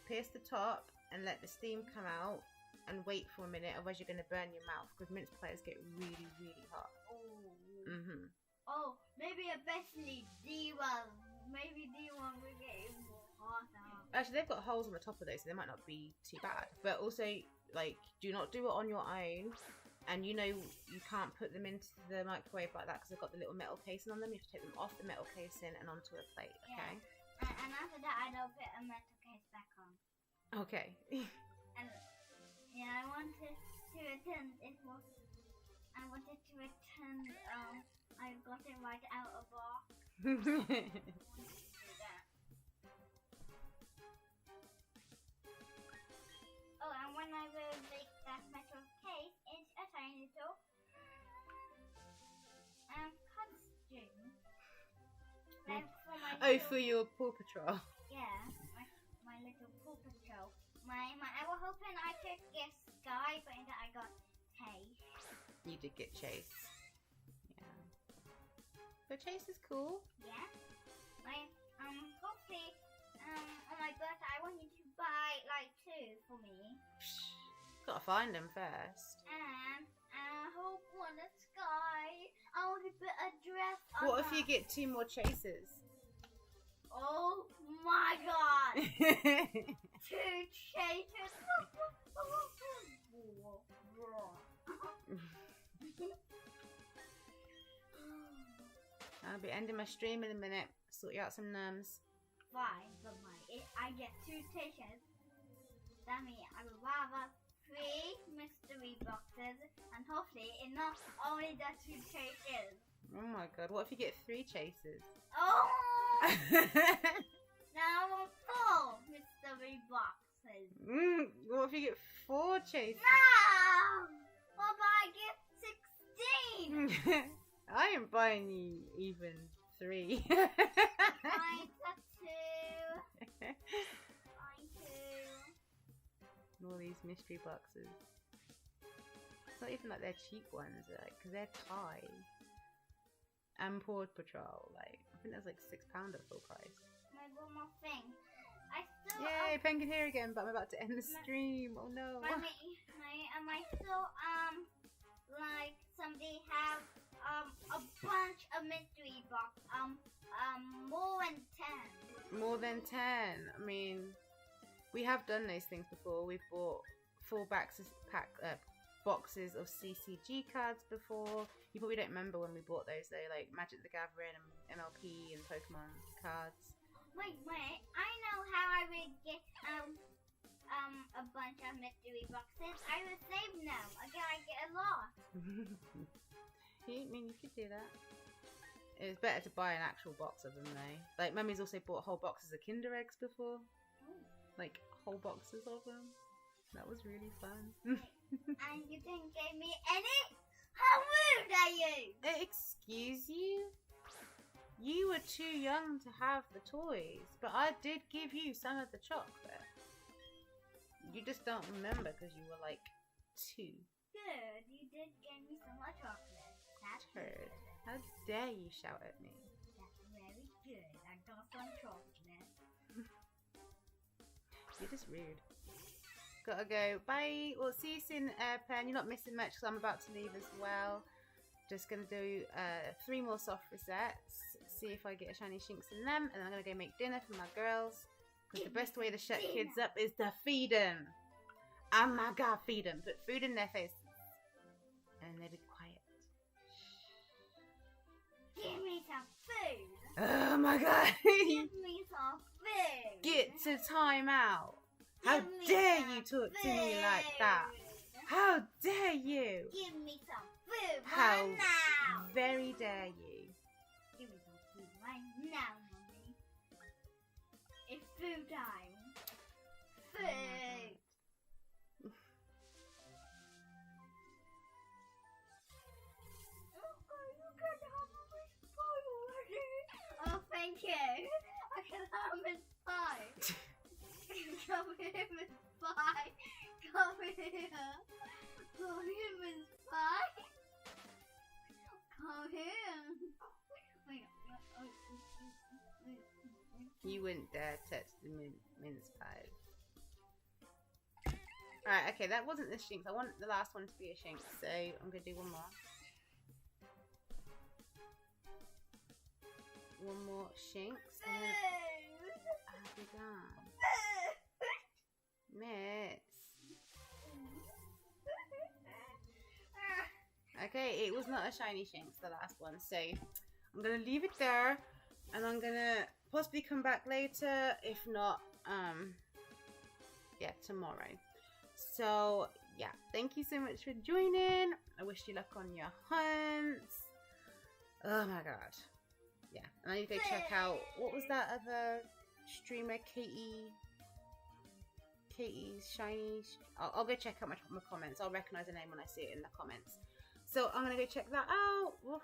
Speaker 1: pierce the top and let the steam come out and wait for a minute, otherwise you're going to burn your mouth because mince pies get really, really hot.
Speaker 2: Oh.
Speaker 1: Mhm.
Speaker 2: Oh, maybe especially D1. Maybe D1 will get even more hotter.
Speaker 1: Actually, they've got holes on the top of those, so they might not be too bad. But also, like, do not do it on your own. And you know you can't put them into the microwave like that because they've got the little metal casing on them. You have to take them off the metal casing and onto a plate, okay?
Speaker 2: Yeah. And after that, I don't put a metal case back on.
Speaker 1: Okay.
Speaker 2: And yeah, I wanted to attend. I got it right out of box. Oh, and when I will make that metal case into a tiny little costume. Like
Speaker 1: for your Paw Patrol.
Speaker 2: Yeah, my little Paw Patrol. I was hoping I could get Sky, but instead I got Chase.
Speaker 1: You did get Chase. Yeah. But Chase is cool.
Speaker 2: Yeah. Hopefully, on my birthday, I want you to buy like 2 for me.
Speaker 1: Gotta find them first.
Speaker 2: And I hope one is Sky. I want to put a dress on.
Speaker 1: What if you get 2 more Chases?
Speaker 2: Oh my god! 2 Chases.
Speaker 1: I'll be ending my stream in a minute. Sort you out some numbs.
Speaker 2: Fine, but I get 2 Chases. That means I will rather 3 mystery boxes, and hopefully it's not only the 2 Chases.
Speaker 1: Oh my god, what if you get 3 Chases?
Speaker 2: Oh! Now I want 4 mystery boxes.
Speaker 1: What if you get 4 Chases?
Speaker 2: No! What if I get 16?
Speaker 1: I am buying you even 3.
Speaker 2: Mine 2. Mine 2.
Speaker 1: All these mystery boxes. It's not even like they're cheap ones, because they're Thai. And Paw Patrol, like, I think that's like £6 at full price.
Speaker 2: One more thing. I still.
Speaker 1: Yay, Penguin here again, but I'm about to end the stream. Oh no.
Speaker 2: I still like somebody have a bunch of mystery box. More than 10.
Speaker 1: More than 10. I mean, we have done those things before. We've bought 4 boxes of CCG cards before. You probably don't remember when we bought those though, like Magic the Gathering and MLP and Pokemon cards.
Speaker 2: Wait, I know how I would get a bunch of mystery boxes, I will save them. Again, I get a lot.
Speaker 1: I mean, you could do that. It's better to buy an actual box of them though. Like, Mummy's also bought whole boxes of Kinder Eggs before. Like, whole boxes of them. That was really fun.
Speaker 2: And you didn't give me any? How rude are you?
Speaker 1: Excuse you? You were too young to have the toys, but I did give you some of the chocolate. You just don't remember because you were like 2.
Speaker 2: Good, you did give me some more chocolate. That's
Speaker 1: Turd.
Speaker 2: good.
Speaker 1: How dare you shout at me?
Speaker 2: That's very good. I got some chocolate.
Speaker 1: You're just rude. Gotta go. Bye. We'll see you soon, Pen. You're not missing much because I'm about to leave as well. Just gonna do 3 more soft resets. See if I get a shiny Shinx in them, and then I'm gonna go make dinner for my girls. Because the best way to shut kids up is to feed them. Oh my god, feed them. Put food in their faces, and they'll be quiet.
Speaker 2: Give me some food.
Speaker 1: Oh my god.
Speaker 2: Give me some food.
Speaker 1: Get to time out. How
Speaker 2: Give me
Speaker 1: dare
Speaker 2: some
Speaker 1: you talk to me
Speaker 2: food.
Speaker 1: like that? How dare you?
Speaker 2: Give me some food
Speaker 1: How
Speaker 2: right now.
Speaker 1: very dare you?
Speaker 2: Give me some food right now, Mommy. It's food time. Food. Oh, thank you. I can have Miss Pie. Come here, Miss Pie. Come here. Come here, Miss Pie. Come here.
Speaker 1: You wouldn't dare touch the mince pies. Alright, okay, that wasn't the Shinx. I want the last one to be a Shinx, so I'm going to do one more. One more Shinx, and then I'll be done. Miss. Okay, it was not a shiny Shinx, the last one, so I'm going to leave it there, and I'm going to possibly come back later, if not, yeah, tomorrow. So, yeah, thank you so much for joining. I wish you luck on your hunts. Oh my god. Yeah, and I need to go check out, what was that other streamer, Katie's Shiny? I'll go check out my comments. I'll recognize the name when I see it in the comments. So I'm going to go check that out. Oof.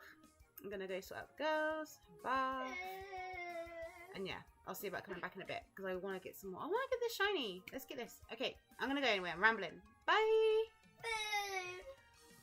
Speaker 1: I'm going to go sort out the girls. Bye. And yeah, I'll see about coming back in a bit because I want to get some more. I want to get this shiny. Let's get this. Okay, I'm going to go anyway. I'm rambling. Bye.